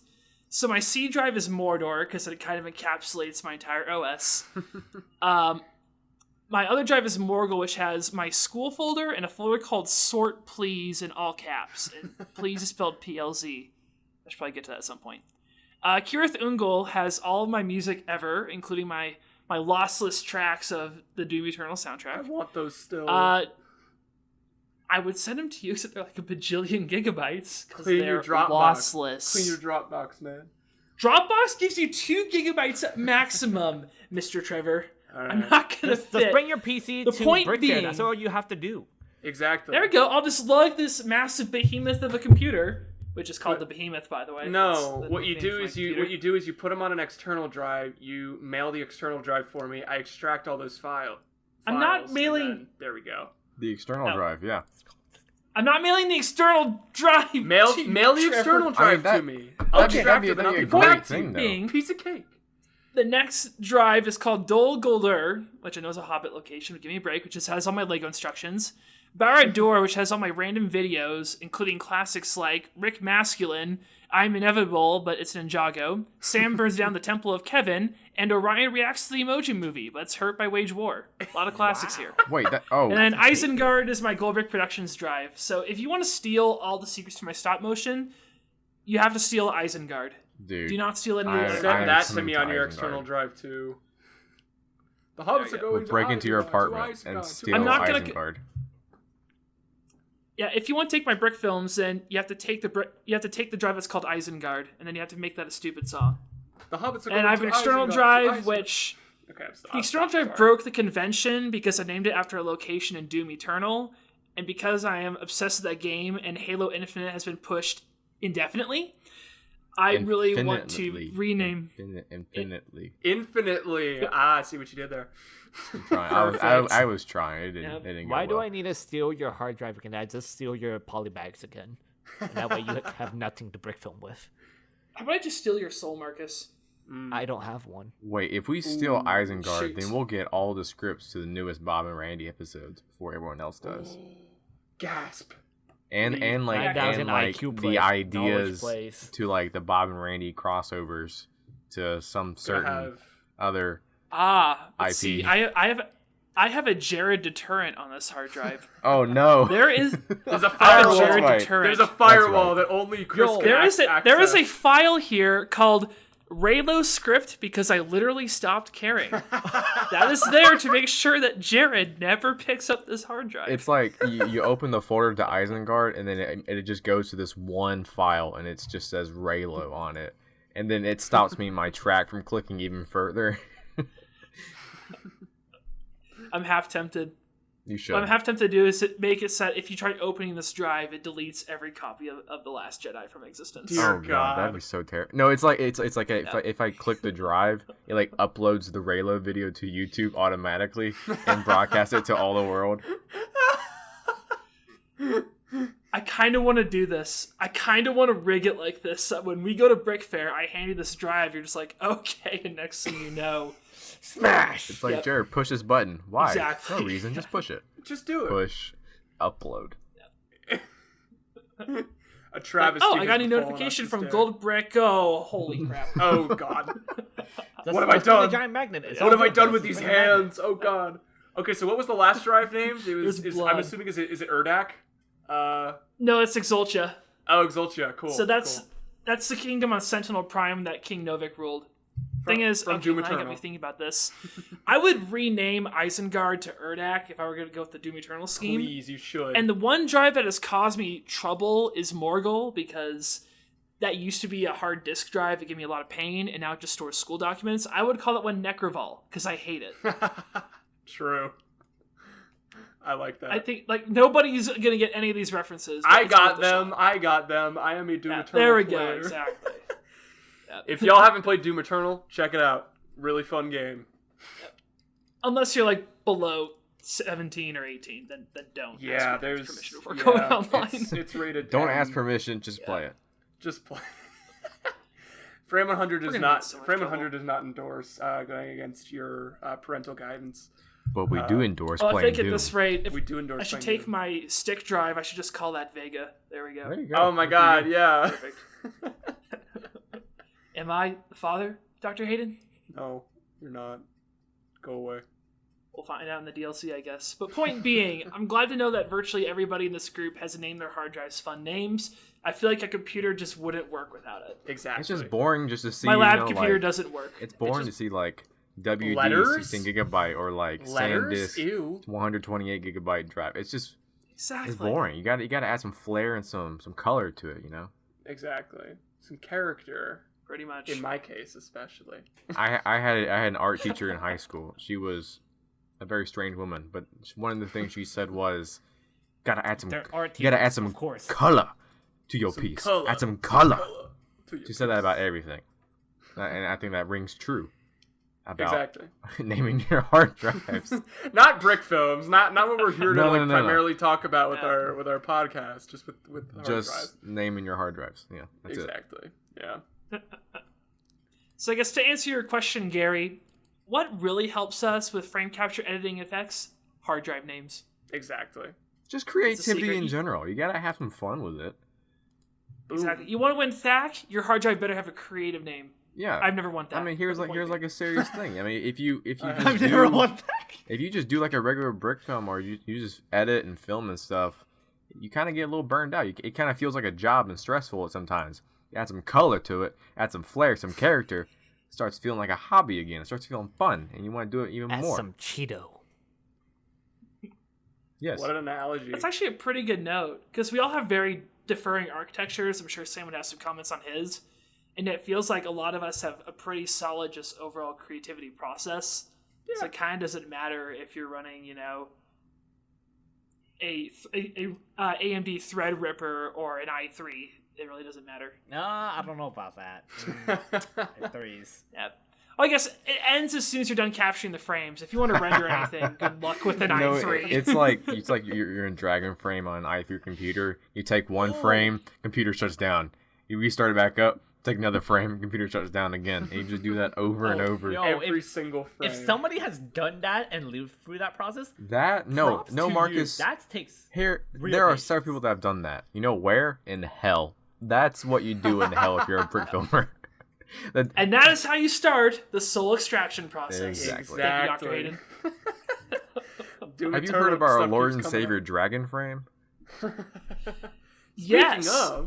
So my C drive is Mordor because it kind of encapsulates my entire OS. My other drive is Morgul, which has my school folder and a folder called Sort Please in all caps. And please is spelled PLZ. I should probably get to that at some point. Kirith Ungol has all of my music ever, including my my lossless tracks of the Doom Eternal I soundtrack. want those still. I would send them to you except they're like a bajillion gigabytes because Clean they're your Dropbox. lossless. Clean your Dropbox, man. Dropbox gives you 2 gigabytes at maximum, Mr. Trevor. All right. I'm not gonna Just fit. bring your PC The to point Brickfilm. being- That's all you have to do. Exactly. There we go. I'll just lug this massive behemoth of a computer, which is called the Behemoth, by the way. No, That's the what you name do for my is computer. you put them on an external drive. You mail the external drive for me. I extract all those files. I'm not and mailing- then- There we go. The external Oh. drive, yeah. I'm not mailing the external drive. Mail to the Trevor. external drive that- to me. I'll that'd be- extract it. that'd Then be I'll a be great back to thing, you. though. Being- Piece of cake. The next drive is called Dol Guldur, which I know is a Hobbit location, but give me a break, which just has all my Lego instructions. Barad-dûr, which has all my random videos, including classics like Rick Masculine, I'm Inevitable, but it's Ninjago, Sam Burns Down the Temple of Kevin, and Orion Reacts to the Emoji Movie, but it's Hurt by Wage War. A lot of classics here. Wait, that. Oh. And then Isengard is my Goldbrick Productions drive. So if you want to steal all the secrets from my stop motion, you have to steal Isengard. dude. Do not steal any I- other. Send am that to coming me to on your Isengard. external drive too. The There hubs you are go. going We'll break into your Isengard, apartment to and Isengard, to steal I'm not gonna- Isengard. Yeah, if you want to take my brick films, then you have to take the drive that's called Isengard, and then you have to make that a stupid song. The hobbits are And going I have to an external Isengard, to drive, Isengard. which Okay, the external drive broke the convention because I named it after a location in Doom Eternal, and because I am obsessed with that game and Halo Infinite has been pushed indefinitely, I really want to Infinitely. rename. Infinitely. Infinitely. I see what you did there. I'm trying. Perfect. I was trying. It Yep. didn't Why go do well. I need to steal your hard drive? Can I just steal your polybags again? And that way you have nothing to brick film with. How about I just steal your soul, Marcus? I don't have one. Wait, if we steal Ooh, Isengard, shoot. then we'll get all the scripts to the newest Bob and Randy episodes before everyone else does. Gasp. And like 9,000 and like IQ the plays, knowledge ideas plays. to like the Bob and Randy crossovers to some Gonna certain have other. Let's IP. see. I have a Jared deterrent on this hard drive. Oh no! There is There's a I have a firewall. Jared right. deterrent. There's a firewall right. that only Chris can There is a access. file here called Raylo script because I literally stopped caring. That is there to make sure that Jared never picks up this hard drive. It's like you open the folder to Isengard, and then it just goes to this one file, and it just says Raylo on it, and then it stops me in my track from clicking even further. I'm half tempted. You should. What I'm half tempted to do is make it set if you try opening this drive, it deletes every copy of The Last Jedi from existence. Dear Oh God. god, that'd be so terrible. No, it's like if I click the drive, it like uploads the Raylo video to YouTube automatically and broadcasts it to all the world. I kind of want to do this. I kind of want to rig it like this. So when we go to Brick Fair, I hand you this drive. You're just like, okay, and next thing you know, Smash! It's like Yep. Jared, push this button. Why? Exactly. No reason, just push it. Just do it. Push, upload. A travesty. oh, I got a has befallen notification us from instead. Gold Brick. Oh, holy crap. Oh God. Just What have I let's do the done? Giant magnet. It's What all have I good. done with Let's these do the magnet. hands? Oh God. Okay, so what was the last drive named? It was. There's I'm blood. assuming is it Urdak? No, it's Exultia. Oh, Exultia. Cool. So that's cool. that's the kingdom on Sentinel Prime that King Novik ruled. Thing is, from okay, Doom now I got Eternal. me thinking about this. I would rename Isengard to Urdak if I were going to go with the Doom Eternal scheme. Please, you should. And the one drive that has caused me trouble is Morgul, because that used to be a hard disk drive that gave me a lot of pain, and now it just stores school documents. I would call that one Necroval, because I hate it. True. I like that. I think like nobody's going to get any of these references. but I it's got worth a shot. them. I got them. I am a Doom Yeah, Eternal there we player. go, exactly. Yeah. If y'all haven't played Doom Eternal, check it out. Really fun game. Unless you're like below 17 or 18, then don't. Yeah, ask for there's permission before going yeah, online. It's rated. Don't 10. ask permission, just play it. Just play. Frame100 does gonna not. get so much Frame100 trouble. does not endorse going against your parental guidance. But we do endorse Well, I playing think at Doom. this rate, if We do endorse. I should playing take Doom. my stick drive, I should just call that Vega. There we go. There you go. Oh my God! Yeah. Perfect. Am I the father, Dr. Hayden? No, you're not. Go away. We'll find out in the DLC, I guess. But point being, I'm glad to know that virtually everybody in this group has named their hard drives fun names. I feel like a computer just wouldn't work without it. Exactly. It's just boring just to see. My lab you know, computer like, doesn't work. It's boring just- to see like WD Letters? 16 gigabyte or like Letters? SanDisk Ew. 128 gigabyte drive. It's just Exactly. it's boring. You got to add some flair and some color to it. You know. Exactly. Some character, Pretty much. in my case especially. I had an art teacher in high school. She was a very strange woman, but one of the things she said was, "Gotta add some. They're art You gotta teachers, add some of course. color to your Some piece. color. Add some color." To your She said that piece. about everything, and I think that rings true about Exactly. naming your hard drives. Not brick films, not what we're here to No, like no, no, no. primarily talk about with No. our podcast, just with hard Just drives. naming your hard drives. Yeah, that's it. Exactly. Yeah. So I guess to answer your question, Gary, what really helps us with frame capture editing effects? Hard drive names. Exactly. Just It's a creativity secret. in general. You gotta have some fun with it. Boom. Exactly. You want to win THAC? Your hard drive better have a creative name. Yeah. I've never won that. I mean, here's like a serious thing. I mean, if you just I've never won that. if you just do like a regular brick film or you just edit and film and stuff, you kind of get a little burned out. It kind of feels like a job and stressful sometimes. You add some color to it, add some flair, some character. It starts feeling like a hobby again. It starts feeling fun, and you want to do it even Add more. some Cheeto. Yes. What an analogy. That's actually a pretty good note, because we all have very differing architectures. I'm sure Sam would have some comments on his. And it feels like a lot of us have a pretty solid just overall creativity process. So it kind of doesn't matter if you're running, you know, a AMD Threadripper or an i3. It really doesn't matter. No, I don't know about that. Threes. Yeah. Well, I guess it ends as soon as you're done capturing the frames. If you want to render anything, good luck with an No, i3. it's like you're in Dragonframe on an i3 computer. You take one frame, computer shuts down. You restart it back up, take another frame, computer shuts down again, and you just do that over and over. yo. Every single frame. If somebody has done that and lived through that process, That props to you. Marcus. That takes Here, real there are patience. several people that have done that. You know where? In hell. That's what you do in hell if you're a brick filmer. And that is how you start the soul extraction process. Exactly. Thank you, Dr. Hayden. Doing Have you eternal heard of our stuff Lord keeps and coming Savior Dragonframe? up. Yes. Speaking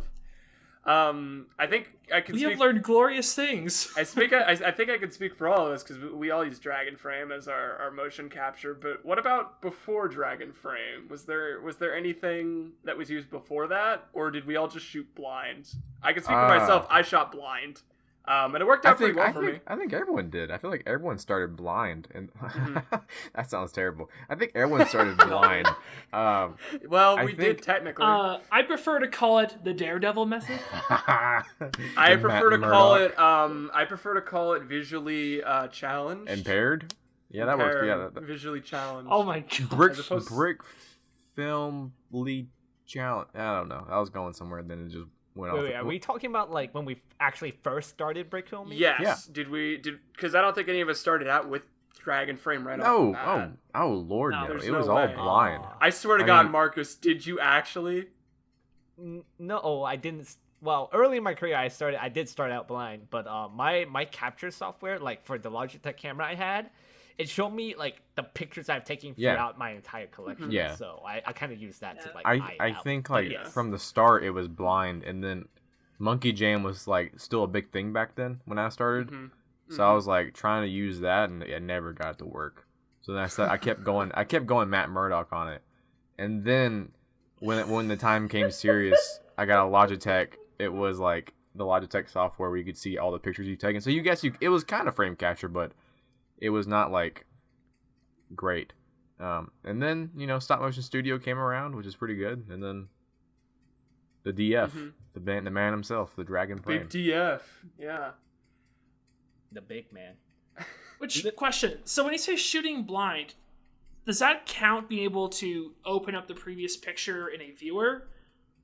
of, I think I can We speak. have learned glorious things. I think I could speak for all of us because we all use Dragonframe as our motion capture. But what about before Dragonframe? Was there anything that was used before that, or did we all just shoot blind? I can speak for myself. I shot blind, and it worked out pretty well for me. I think everyone did. I feel like everyone started blind, and Mm-hmm. that sounds terrible. I think everyone started blind. Well, I we think- did technically. I prefer to call it the Daredevil method. I The prefer to Matt call Murdock. it. I prefer to call it visually challenged. Impaired. Yeah, that works. Yeah, Impaired, visually challenged. Oh my god. brick As opposed- brick film lead challenge. I don't know. I was going somewhere, and then it just went off. Wait, are we talking about like when we actually first started brick filming? Yes. Yeah. Did because I don't think any of us started out with Dragonframe right off No. the bat. Oh, Lord, No, no. there's It no was way. all blind. I swear to I God, mean- Marcus, did you actually? No, I didn't. Well, early in my career, I did start out blind, but my capture software, like for the Logitech camera I had, it showed me like the pictures I've taken Yeah. throughout my entire collection. Yeah. So I kind of used that to like. I out. think But like yes. from the start it was blind, and then Monkey Jam was like still a big thing back then when I started. Mhm. So I was like trying to use that, and it never got to work. So then I kept going Matt Murdock on it, and then when the time came serious, I got a Logitech. It was like the Logitech software where you could see all the pictures you've taken. So it was kind of frame capture, but it was not like great. And then Stop Motion Studio came around, which is pretty good. And then the DF, the man himself, the Dragon Big Frame. DF. Yeah. the big man. Which question? So when you say shooting blind, does that count being able to open up the previous picture in a viewer?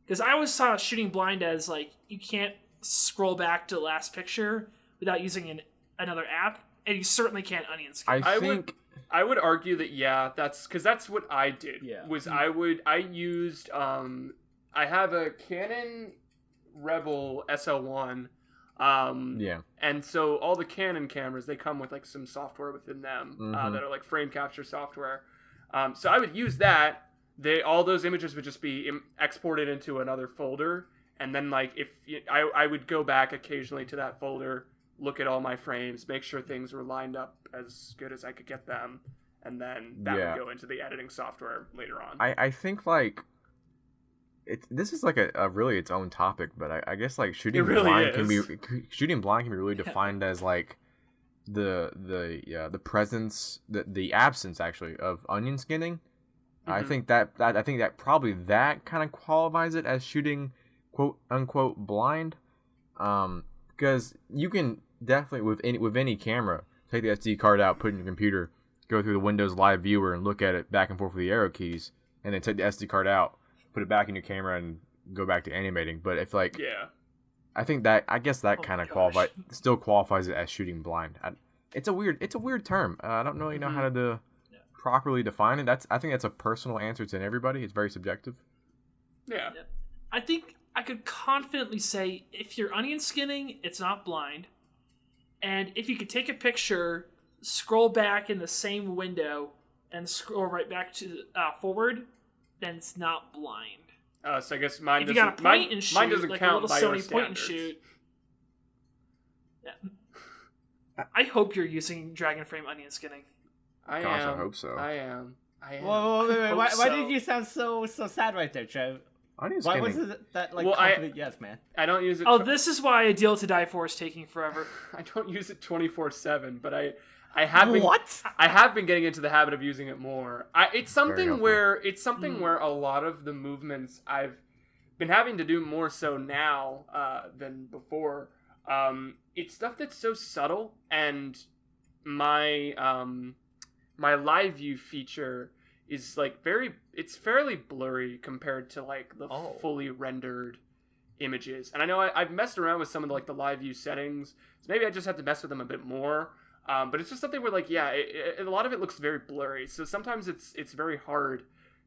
Because I always saw shooting blind as like you can't scroll back to the last picture without using another app, and you certainly can't onion skin. I would argue that that's what I did. Yeah. Was I used I have a Canon Rebel SL1. Yeah. And so all the Canon cameras, they come with like some software within them that are like frame capture software. So I would use that. All those images would just be exported into another folder, and then like I would go back occasionally to that folder, look at all my frames, make sure things were lined up as good as I could get them, and then that would go into the editing software later on. I think like this is like a really its own topic, but I guess like shooting blind can be really defined as like the presence, the absence actually of onion skinning. I think that probably that kind of qualifies it as shooting quote unquote blind, because you can definitely with any camera take the SD card out, put it in your computer, go through the Windows Live Viewer and look at it back and forth with the arrow keys, and then take the SD card out, put it back in your camera, and go back to animating. But if like I guess that kind of still qualifies it as shooting blind. It's a weird term. I don't really know how to properly define it. I think that's a personal answer to everybody. It's very subjective. Yeah. I think I could confidently say if you're onion skinning, it's not blind. And if you could take a picture, scroll back in the same window, and scroll right back to forward, then it's not blind. So I guess mine if doesn't. You got a point and shoot, mine doesn't like count a little by your Sony point and standards. shoot. Yeah. I hope you're using Dragonframe onion skinning. I hope so. I am. Whoa, wait. Why so. did you sound so sad right there, Trev? Onion Why skinning. was it that like confident yes, man? I don't use it. This is why A Deal to Die For is taking forever. I don't use it 24/7, but I have been. What? I have been getting into the habit of using it more. It's something where a lot of the movements I've been having to do more so now than before. It's stuff that's so subtle, and my my live view feature is like it's fairly blurry compared to like the fully rendered images. And I know I've messed around with some of the live view settings, so maybe I just have to mess with them a bit more. But it's just something where a lot of it looks very blurry. So sometimes it's very hard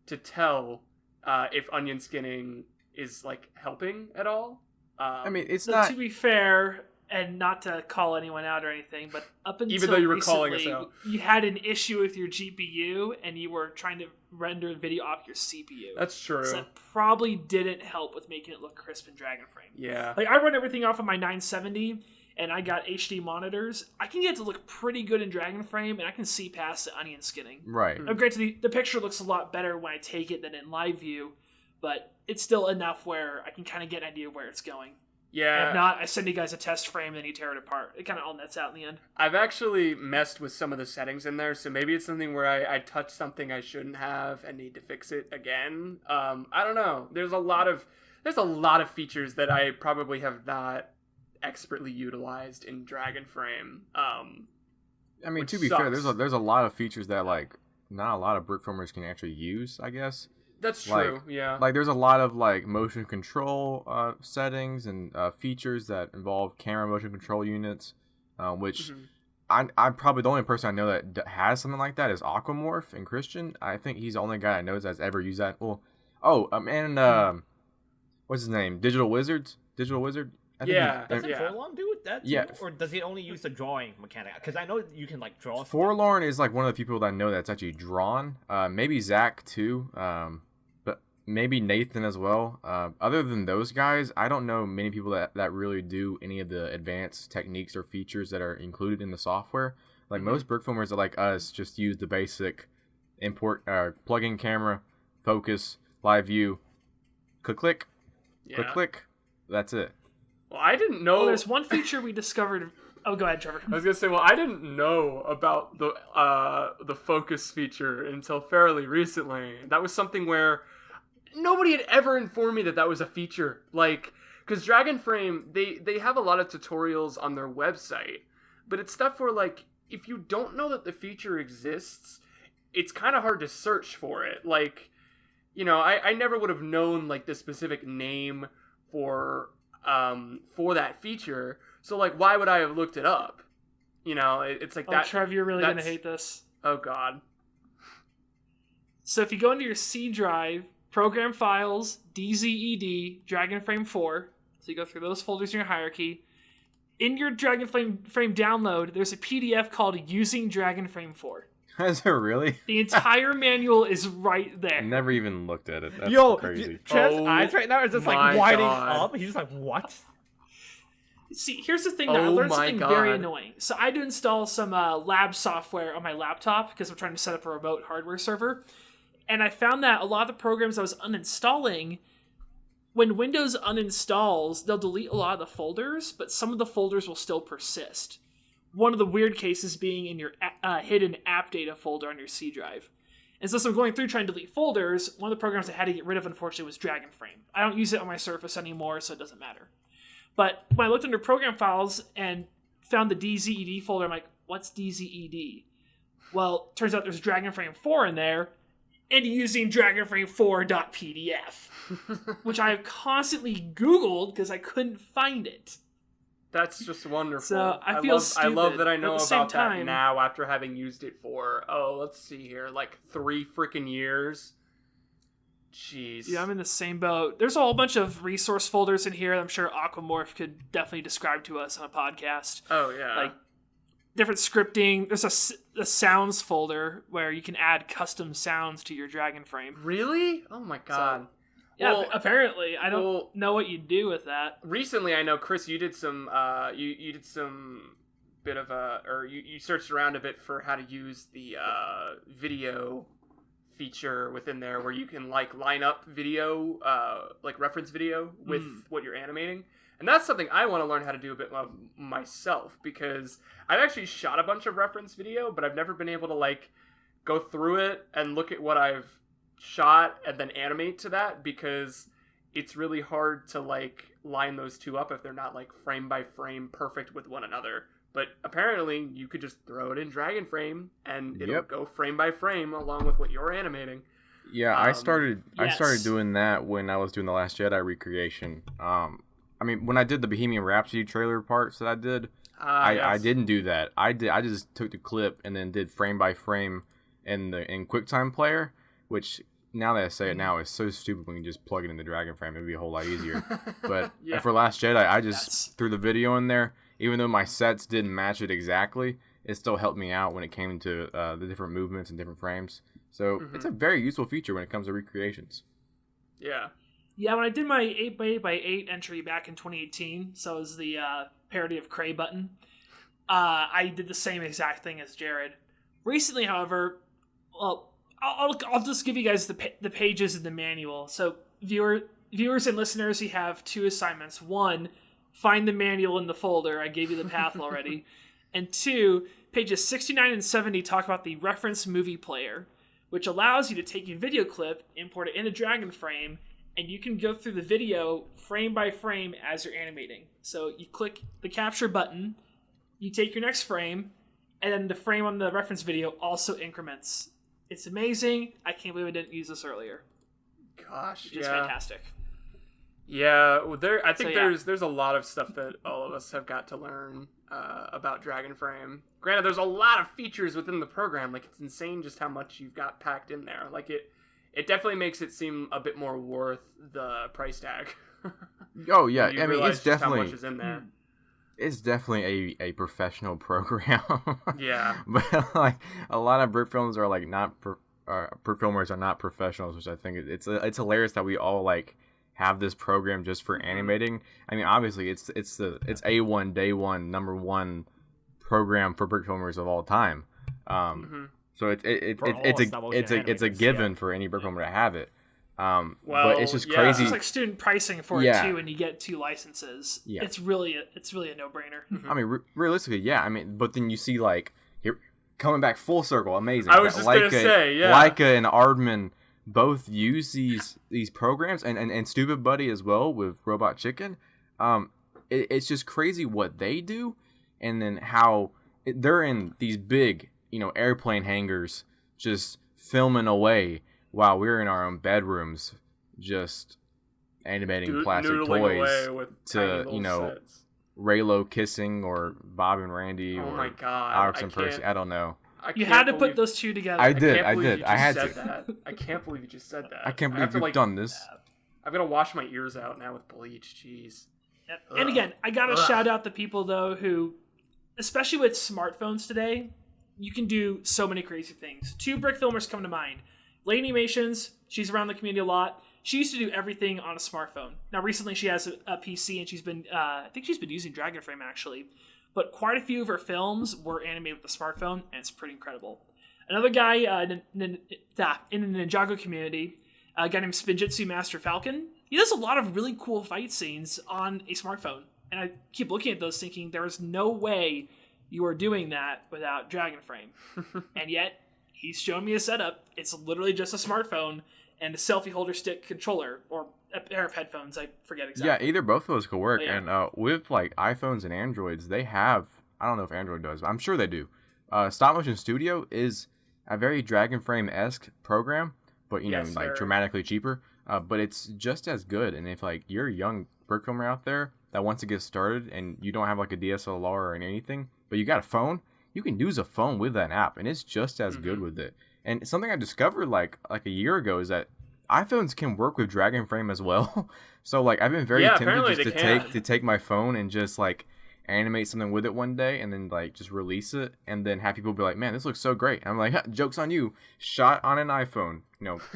to tell if onion skinning is like helping at all. I mean, it's so not. To be fair, and not to call anyone out or anything, but up until Even though you were recently, calling us out, you had an issue with your GPU and you were trying to render video off your CPU. That's true. So that probably didn't help with making it look crisp in Dragonframe. Yeah. Like I run everything off of my 970, and I got HD monitors. I can get it to look pretty good in Dragonframe, and I can see past the onion skinning. Right. Now, granted, the picture looks a lot better when I take it than in live view, but it's still enough where I can kind of get an idea where it's going. Yeah. And if not, I send you guys a test frame, and then you tear it apart. It kind of all nets out in the end. I've actually messed with some of the settings in there, so maybe it's something where I touched something I shouldn't have and need to fix it again. I don't know. There's a lot of features that I probably have not expertly utilized in Dragonframe. I mean, to be fair, there's a lot of features that like not a lot of Brickfilmers can actually use, I guess. That's true. Yeah. Like there's a lot of like motion control settings and features that involve camera motion control units, which I'm probably the only person I know that has something like that is Aquamorph and Christian. I think he's the only guy I know that's ever used that. Well, what's his name? Digital Wizard. I think Doesn't Forlorn do that too? Or does he only use the drawing mechanic? Because I know you can like draw. Forlorn is like one of the people that I know that's actually drawn. Maybe Zach too. But maybe Nathan as well. Other than those guys, I don't know many people that really do any of the advanced techniques or features that are included in the software. Like most Brickfilmers that like us just use the basic import, plug in camera, focus, live view, click. That's it. Well, I didn't know. Well, there's one feature we discovered. Oh, go ahead, Trevor. I was gonna say, well, I didn't know about the focus feature until fairly recently. That was something where nobody had ever informed me that was a feature. Like, because Dragonframe, they have a lot of tutorials on their website, but it's stuff where like if you don't know that the feature exists, it's kind of hard to search for it. Like, you know, I never would have known like the specific name for that feature, so like why would I have looked it up? You know, it's like that. Trev, you're really gonna hate this. Oh god. So if you go into your C drive, program files, DZED, Dragonframe 4, so you go through those folders in your hierarchy. In your Dragonframe download, there's a PDF called Using Dragonframe 4. Is there really? The entire manual is right there. I never even looked at it. That's Yo, crazy. Trev's eyes right now are just like my widening God. up. He's just like, what? See, here's the thing though. I learned something very annoying. So I had to install some lab software on my laptop because I'm trying to set up a remote hardware server. And I found that a lot of the programs I was uninstalling, when Windows uninstalls, they'll delete a lot of the folders, but some of the folders will still persist. One of the weird cases being in your hidden app data folder on your C drive. And so I'm going through trying to delete folders. One of the programs I had to get rid of, unfortunately, was Dragonframe. I don't use it on my Surface anymore, so it doesn't matter. But when I looked under program files and found the DZED folder, I'm like, what's DZED? Well, turns out there's Dragonframe 4 in there, and using Dragonframe4.pdf, which I have constantly Googled because I couldn't find it. That's just wonderful. So I feel stupid. I love that I know about that now after having used it for, let's see here, like 3 freaking years. Jeez. Yeah, I'm in the same boat. There's a whole bunch of resource folders in here that I'm sure Aquamorph could definitely describe to us on a podcast. Oh, yeah. Like, different scripting. There's a sounds folder where you can add custom sounds to your Dragonframe. Really? Oh my god. So, yeah, well, apparently. I don't know what you do with that. Recently, I know, Chris, you did some, you did some bit of you searched around a bit for how to use the video feature within there where you can, like, line up video, like reference video with what you're animating. And that's something I want to learn how to do a bit myself, because I've actually shot a bunch of reference video, but I've never been able to, like, go through it and look at what I've shot and then animate to that, because it's really hard to, like, line those two up if they're not, like, frame by frame perfect with one another. But apparently you could just throw it in Dragonframe and it'll go frame by frame along with what you're animating. Yeah, I started doing that when I was doing the Last Jedi recreation. I mean, when I did the Bohemian Rhapsody trailer parts that I did, I didn't do that. I just took the clip and then did frame by frame in QuickTime Player, which, now that I say it now, is so stupid when you just plug it in the Dragonframe. It'd be a whole lot easier. But for Last Jedi, I just threw the video in there. Even though my sets didn't match it exactly, it still helped me out when it came to the different movements and different frames. So it's a very useful feature when it comes to recreations. Yeah. Yeah, when I did my 8x8 entry back in 2018, so it was the parody of Cray Button, I did the same exact thing as Jared. Recently, however, well, I'll just give you guys the pages in the manual. So viewers and listeners, you have 2 assignments. 1, find the manual in the folder. I gave you the path already. And 2, pages 69 and 70 talk about the reference movie player, which allows you to take your video clip, import it into Dragonframe, and you can go through the video frame by frame as you're animating. So you click the capture button, you take your next frame, and then the frame on the reference video also increments. It's amazing. I can't believe I didn't use this earlier. Gosh, It's fantastic. Yeah, I think there's a lot of stuff that all of us have got to learn about Dragonframe. Granted, there's a lot of features within the program. Like, it's insane just how much you've got packed in there. Like, it definitely makes it seem a bit more worth the price tag. Oh yeah, I mean, it's definitely how much is in there. It's definitely a professional program. Yeah, but like a lot of Brickfilms are like not Brickfilmers are not professionals, which I think it's hilarious that we all like have this program just for animating. I mean, obviously it's A1 day one #1 program for Brickfilmers of all time. So it's a given for any Brickfilmer to have it. But it's just crazy. It's like student pricing for it too, and you get 2 licenses. Yeah. It's really a no-brainer. I mean, realistically, yeah. I mean, but then you see like here coming back full circle, amazing. I was just gonna say, LAIKA and Aardman both use these programs, and Stupid Buddy as well with Robot Chicken. It's just crazy what they do, and then how they're in these big, airplane hangars just filming away while we're in our own bedrooms just animating plastic toys to sets. Raylo kissing or Bob and Randy or Alex and Percy. I don't know. You had to put those 2 together. I did. I had to. I can't believe you just said that. I can't believe you've done this. I've got to wash my ears out now with bleach. Jeez. Yep. And again, I got to shout out the people, though, who, especially with smartphones today, you can do so many crazy things. 2 Brickfilmers come to mind. LAIKA Animations, she's around the community a lot. she used to do everything on a smartphone. Now, recently she has a PC, and she's been, I think she's been using Dragonframe, actually. But quite a few of her films were animated with a smartphone, and it's pretty incredible. Another guy in the Ninjago community, a guy named Spinjitzu Master Falcon, he does a lot of really cool fight scenes on a smartphone. And I keep looking at those thinking, there is no way you are doing that without Dragonframe. And yet, he's shown me a setup. It's literally just a smartphone and a selfie holder stick controller, or a pair of headphones. I forget exactly. Yeah, either both of those could work. Yeah. And with like iPhones and Androids, they have, I don't know if Android does, but I'm sure they do. Stop Motion Studio is a very Dragonframe-esque program, but Yes, like sir. dramatically cheaper. But it's just as good. And if like you're a young Brickfilmer out there that wants to get started and you don't have like a DSLR or anything, but you got a phone, you can use a phone with that app, and it's just as good with it. And something I discovered like a year ago is that iPhones can work with Dragonframe as well. So like I've been very tempted apparently just they to take my phone and just like animate something with it one day and then like just release it and then have people be like, man, this looks so great. And I'm like, joke's on you. Shot on an iPhone.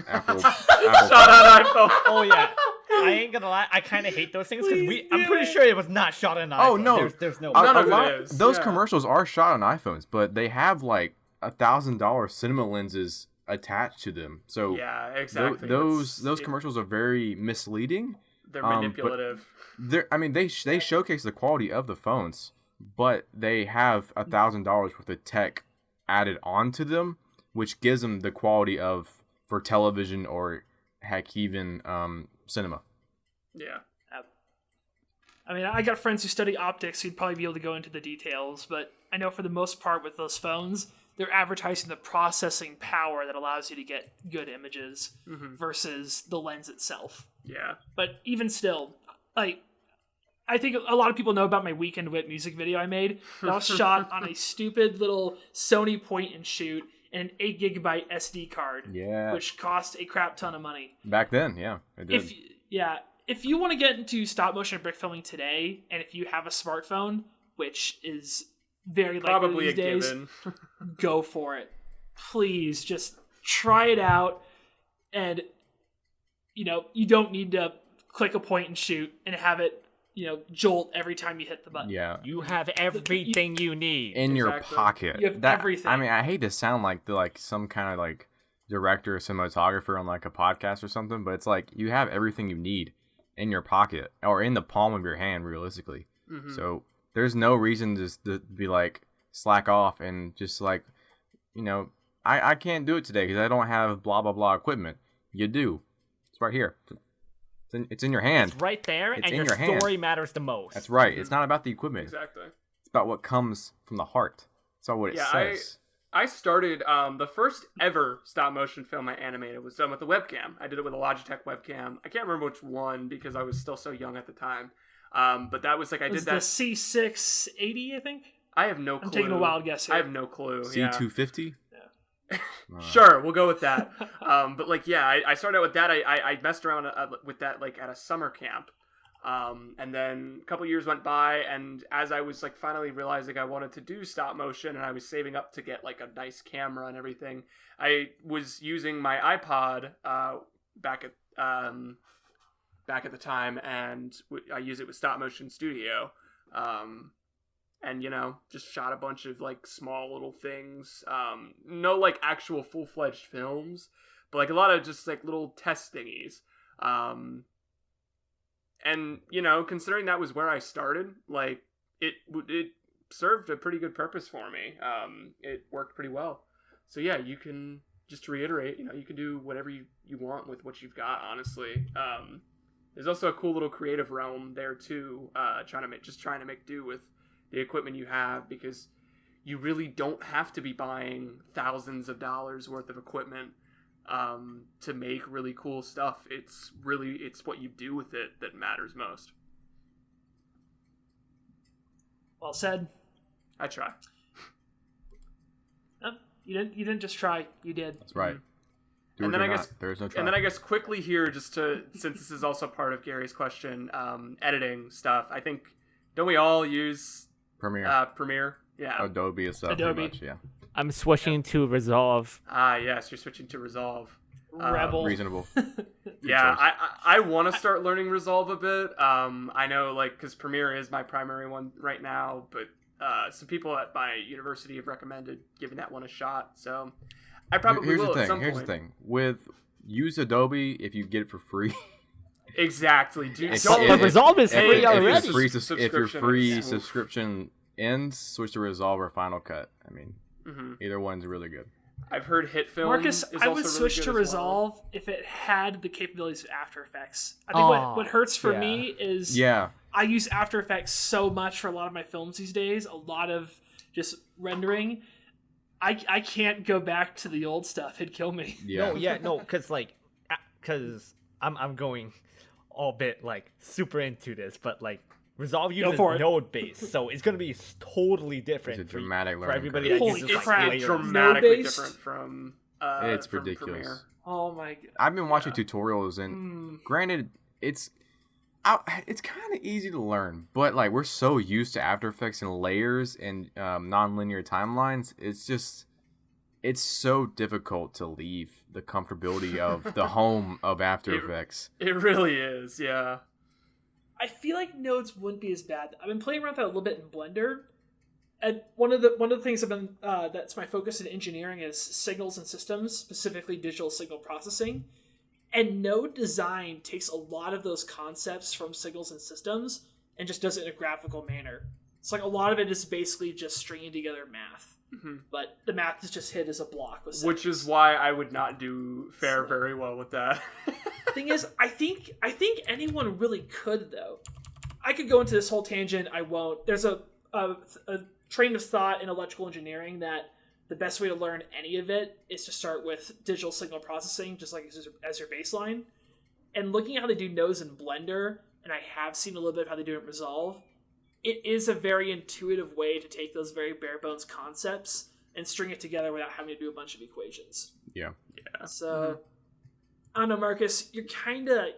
Apple. Shot on iPhone. Oh yeah, I ain't gonna lie. I kind of hate those things because I'm pretty sure it was not shot on an Oh, iPhone. no. There's no. None of it lot, is, those yeah. commercials are shot on iPhones, but they have like $1,000 cinema lenses attached to them. So Yeah, exactly. those commercials are very misleading. They're but manipulative. they showcase the quality of the phones, but they have $1,000 worth of tech added onto them, which gives them the quality of for television or heck even cinema. Yeah. I mean, I got friends who study optics who'd probably be able to go into the details, but I know for the most part with those phones, they're advertising the processing power that allows you to get good images versus the lens itself. Yeah. But even still, like, I think a lot of people know about my Weekend Whip music video I made. That was shot on a stupid little Sony point and shoot and an 8 gigabyte SD card, Yeah. which cost a crap ton of money. Back then, yeah, it did. If you want to get into stop motion brick filming today, and if you have a smartphone, which is very likely Probably these a days, given. go for it. Please, just try it out, and you don't need to click a point and shoot and have it jolt every time you hit the button. Yeah. You have everything you need. In your Exactly. pocket. You have everything. I mean, I hate to sound like some kind of like director or cinematographer on like a podcast or something, but it's like you have everything you need in your pocket or in the palm of your hand, realistically. So there's no reason to be like slack off and just like, I can't do it today because I don't have blah blah blah equipment. You do. It's right here. It's in your hand. It's right there, It's and in your your hand. story matters the most. That's right. It's not about the equipment. Exactly. It's about what comes from the heart. That's not what it says. I started the first ever stop motion film I animated was done with a webcam. I did it with a Logitech webcam. I can't remember which one because I was still so young at the time. But that was like I did that. The C680, I think. I have no clue. I'm taking a wild guess here. I have no clue. Yeah. C250. Sure, we'll go with that. But like, yeah, I started out with that. I messed around with that like at a summer camp. And then a couple years went by, and as I was like finally realizing I wanted to do stop motion, and I was saving up to get like a nice camera and everything, I was using my iPod back at the time, and I use it with Stop Motion Studio, and just shot a bunch of like small little things, no like actual full-fledged films, but like a lot of just like little test thingies. And considering that was where I started, like it served a pretty good purpose for me. It worked pretty well. So yeah, you can, just to reiterate, you can do whatever you want with what you've got, honestly. There's also a cool little creative realm there too, trying to make do with the equipment you have, because you really don't have to be buying thousands of dollars worth of equipment to make really cool stuff. It's what you do with it that matters most. Well said. I try. No, you didn't just try. You did. That's right. Do And it then or I not. guess- There's no try. And then I guess quickly here, just to, since this is also part of Gary's question, editing stuff. I think, don't we all use Premiere. Premiere? Yeah. Adobe is pretty Adobe. much, yeah. I'm switching to Resolve. Yes, you're switching to Resolve. Rebel. Reasonable. Yeah, choice. I want to start learning Resolve a bit. I know, like, because Premiere is my primary one right now, but some people at my university have recommended giving that one a shot. So I probably Here's will the at some thing. point. Here's the thing. Use Adobe if you get it for free. Exactly, dude. If- Don't- if- But Resolve is if- free if your already. free if your Subscription free is- subscription ends, switch to Resolve or Final Cut. I mean, Mhm. either one's really good. I've heard HitFilm. Marcus, is I also would really switch good to as well. Resolve if it had the capabilities of After Effects. I think what hurts for yeah. me is Yeah, I use After Effects so much for a lot of my films these days, a lot of just rendering. I can't go back to the old stuff. It'd kill me. yeah. No, because I'm going all bit like super into this, but like Resolve uses for it. node based, so it's gonna be totally different It's a dramatic for learning everybody curve. that Holy uses crap. like It's layers. dramatically Node-based? different from It's from ridiculous. Premiere. Oh my god. I've been watching tutorials, and granted, it's kind of easy to learn, but like we're so used to After Effects and layers and non-linear timelines, it's so difficult to leave the comfortability of the home of After Effects. It really is, yeah. I feel like nodes wouldn't be as bad. I've been playing around with that a little bit in Blender, and one of the things I've been that's my focus in engineering is signals and systems, specifically digital signal processing. And node design takes a lot of those concepts from signals and systems and just does it in a graphical manner. It's like a lot of it is basically just stringing together math, but the math is just hit as a block with Which is why I would not fare very well with that. Thing is, I think anyone really could though. I could go into this whole tangent. I won't. There's a train of thought in electrical engineering that the best way to learn any of it is to start with digital signal processing, just like as your baseline, and looking at how they do nodes in Blender. And I have seen a little bit of how they do it in Resolve. It is a very intuitive way to take those very bare bones concepts and string it together without having to do a bunch of equations. Yeah. So, I don't know, Marcus. You're kind of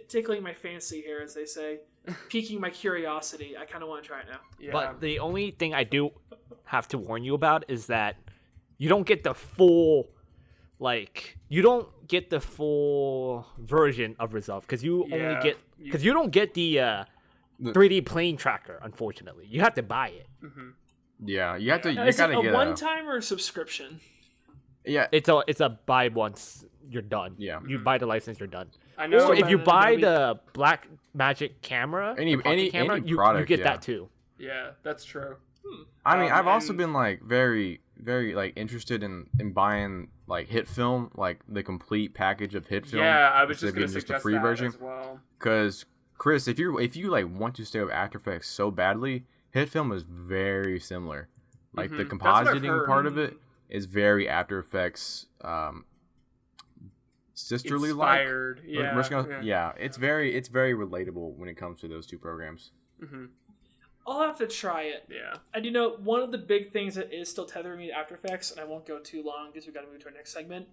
tickling my fancy here, as they say, piquing my curiosity. I kind of want to try it now. Yeah. But the only thing I do have to warn you about is that you don't get the full version of Resolve because you don't get the 3D plane tracker. Unfortunately, you have to buy it. Yeah, you have to. Now, You is it gotta a get one-time or a subscription? Yeah, It's a buy once you're done. Yeah. You buy the license, you're done. I know. Or Or if you buy buy the the Black Magic camera, Any- the pocket camera, any you product, get yeah. that too. Yeah, that's true. I mean, I've also and- been like very, very like interested in buying like HitFilm, like the complete package of HitFilm. Yeah, I was instead just of going getting to just a suggest free that version. as well. Because Chris, if you like want to stay with After Effects so badly, HitFilm is very similar. Like the Mhm. That's what I've compositing part of heard. it is very After Effects sisterly like. Inspired. Yeah. Yeah, it's very relatable when it comes to those two programs. Mm-hmm. I'll have to try it. Yeah. And you know, one of the big things that is still tethering me to After Effects, and I won't go too long because we've got to move to our next segment.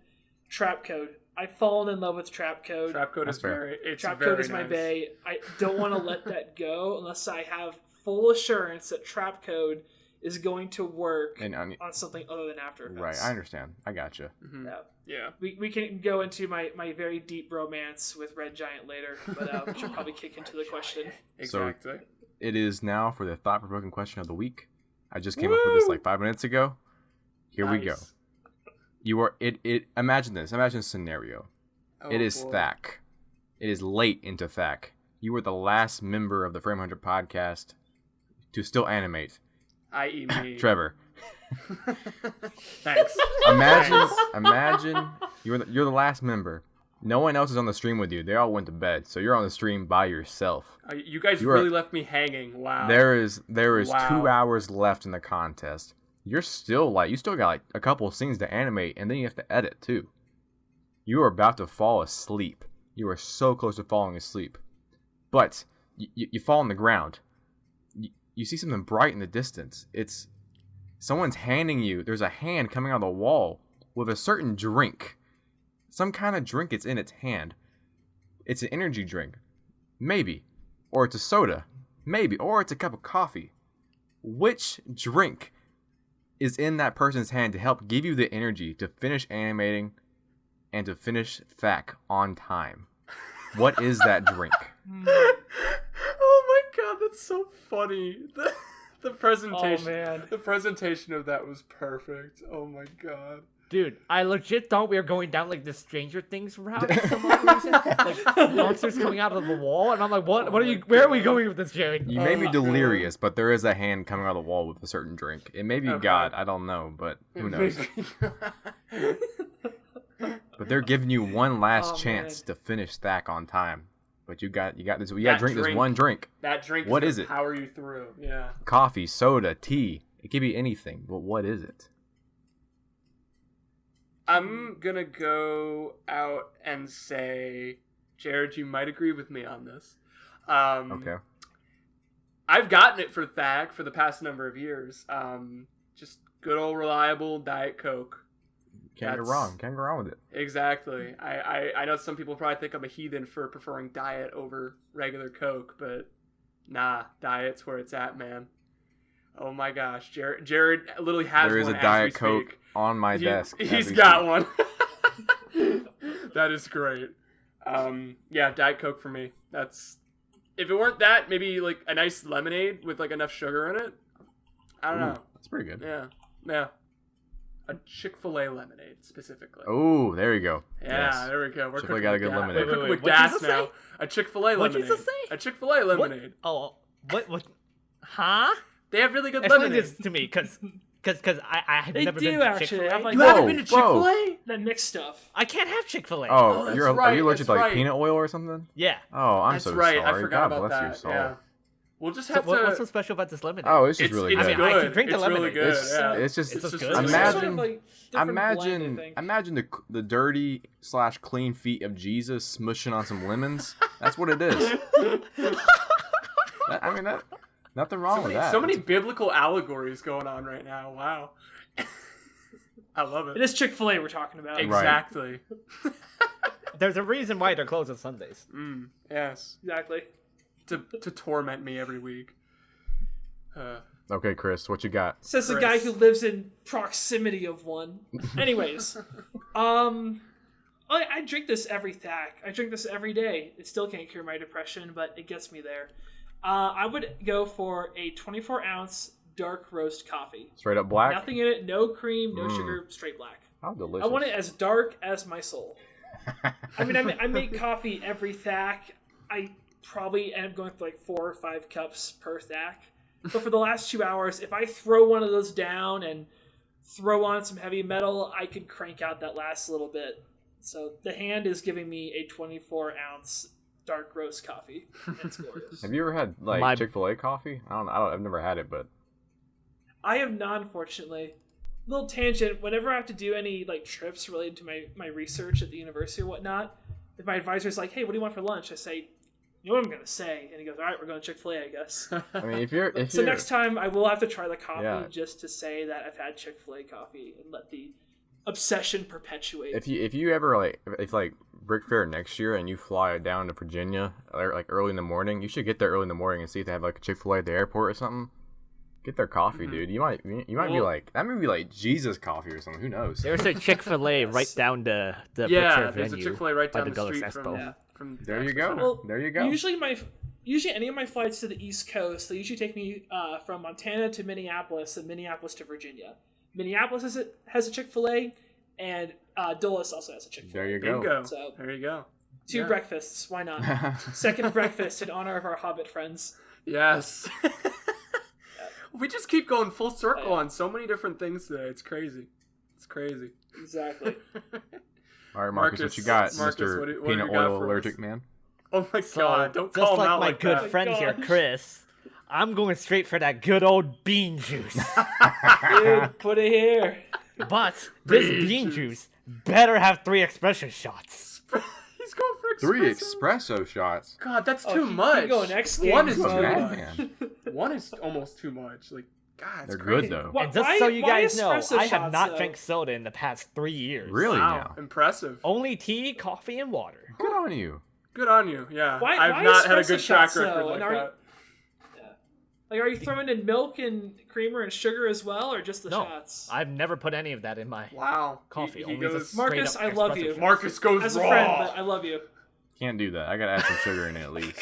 Trap code. I've fallen in love with trap code. Trapcode That's is fair. very. It's Trap very code is my nice. bae. I don't want to let that go unless I have full assurance that trap code is going to work And on something other than After Effects. right, I understand. I gotcha. Mhm. Yeah. Yeah. We can go into my very deep romance with Red Giant later, but we should probably kick into the question. Exactly. It is now for the thought-provoking question of the week. I just came up with this like 5 minutes ago. Here we go. Nice. You are it. Imagine this. Imagine a scenario. Oh, It is boy. THAC. It is late into THAC. You were the last member of the Frame100 podcast to still animate. I.e. me. Trevor. Thanks. Imagine you're the last member. No one else is on the stream with you. They all went to bed, so you're on the stream by yourself. You guys You are- really left me hanging. Wow. There is Wow. 2 hours left in the contest. You still got like a couple of scenes to animate, and then you have to edit too. You are about to fall asleep. You are so close to falling asleep, but you fall on the ground. You see something bright in the distance. It's someone's handing you. There's a hand coming out of the wall with a certain drink. Some kind of drink it's in its hand. It's an energy drink. Maybe. Or it's a soda. Maybe. Or it's a cup of coffee. Which drink is in that person's hand to help give you the energy to finish animating and to finish THAC on time. What is that drink? Oh my god, that's so funny. The presentation. Oh, man. The presentation of that was perfect. Oh my god. Dude, I legit thought we were going down like the Stranger Things route for some odd reason. Like monsters coming out of the wall, and I'm like, what are you? Where are we going with this, Jared? You may be delirious, but there is a hand coming out of the wall with a certain drink. It may be God, I don't know, but who knows? But they're giving you one last chance to finish THAC on time. But you got this. You got to drink this one drink. That drink. What is is it? Power you through. Yeah. Coffee, soda, tea. It could be anything. But what is it? I'm gonna go out and say, Jared, you might agree with me on this. Okay. I've gotten it for THAC for the past number of years. Just good old reliable Diet Coke. Can't go wrong. Can't go wrong with it. Exactly. I know some people probably think I'm a heathen for preferring Diet over regular Coke, but nah, Diet's where it's at, man. Oh my gosh, Jared literally has one. There is a Diet Coke on my desk. He's got one. That is great. Yeah, Diet Coke for me. That's, if it weren't that, maybe like a nice lemonade with like enough sugar in it. I don't know. That's pretty good. Yeah. A Chick-fil-A lemonade specifically. Oh, there you go. Yeah, Yes. there we go. We're Chick-fil-A cooking got a with good gas. lemonade. We're cooking with What'd you gas just now. say? A Chick-fil-A What'd you lemonade. just say? A Chick-fil-A lemonade. Oh, what? Huh? They have really good Explain lemonade. this to me, cause I have They never do been to actually. Chick-fil-A. I'm like, You Whoa, haven't been to whoa. Chick-fil-A? that mixed stuff. I can't have Chick-fil-A. Oh, that's are right, you allergic that's to like right. peanut oil or something? Yeah. Oh, I'm That's so right. sorry. I forgot God about bless that. your soul. Yeah. We'll just So have to. what's so special about this lemonade? Oh, it's just really it's good. I mean, I good. can drink the It's really lemonade. good. It's, yeah. it's just It's just good. good. imagine Sort of like different blend, I think. imagine the dirty / clean feet of Jesus smushing on some lemons. That's what it is. I mean that. Nothing wrong with that. So many biblical allegories going on right now. Wow. I love It it. is Chick-fil-A we're talking about. Exactly. There's a reason why they're closed on Sundays. Yes. Exactly. To torment me every week. Okay, Chris, what you got? Says the Chris. guy who lives in proximity of one. Anyways, I drink this every THAC. I drink this every day. It still can't cure my depression, but it gets me there. I would go for a 24-ounce dark roast coffee. Straight up black. Nothing in it, no cream, no sugar, straight black. How delicious. I want it as dark as my soul. I mean, I make coffee every THAC. I probably end up going for like 4 or 5 cups per THAC. But for the last 2 hours, if I throw one of those down and throw on some heavy metal, I could crank out that last little bit. So the hand is giving me a 24-ounce dark roast coffee. It's glorious. Have you ever had like Chick-fil-A coffee? I've never had it, but I have not, unfortunately. Little tangent. Whenever I have to do any like trips related to my research at the university or whatnot, if my advisor's like, "Hey, what do you want for lunch?" I say, "You know what I'm gonna say," and he goes, "All right, we're going to Chick-fil-A, I guess." I mean, if you're So next time I will have to try the coffee, Yeah. just to say that I've had Chick-fil-A coffee and let the obsession perpetuate. if you ever if Brick Fair next year and you fly down to Virginia like early in the morning, you should get there early in the morning and see if they have like a Chick-fil-A at the airport or something. Get their coffee, dude. You might be like, that may be like Jesus coffee or something. Who knows? There's a Chick-fil-A right down the Brick Yeah, Fair there's a venue Chick-fil-A right by down the the Dulles street Expo. from There you Expo go. Center. Well, There you go. Usually any of my flights to the East Coast, they usually take me from Montana to Minneapolis and Minneapolis to Virginia. Minneapolis has a Chick-fil-A, and Dulles also has a Chick-fil-A. There you go. Bingo. So- There you go. 2 Yeah. breakfasts, why not? Second breakfast in honor of our Hobbit friends. Yes. We just keep going full circle Yeah. on so many different things today. It's crazy. It's crazy. Exactly. All right, Marcus, what you got, Marcus, Mr. what do you Peanut got Oil for Allergic us? Man? Oh my So, god, don't just call him like out my like good that. friend here, gosh. Chris, I'm going straight for that good old bean juice. Dude, put it here. But this Bean bean juice. juice better have 3 espresso shots. He's going for 3 espresso. espresso shots. God, that's Oh, too he much. going X One Games is too mode. much. Man. One is almost too much. Like, God, it's They're crazy. good though. Why- And just why- so you why guys know, espresso I have shots, not though? drank soda in the past 3 years. Really Wow, now? impressive. Only tea, coffee, and water. Good on you. Good on you. Yeah, Why I've not had a good espresso track shots, record though? like And are- that. Like, are you throwing in milk and creamer and sugar as well, or just the No, shots? I've never put any of that in my Wow. coffee. He Only the goes, straight Marcus, up I love espresso you. sugar. Marcus goes As a raw. friend, but I love you. Can't do that. I gotta add some sugar in it at least.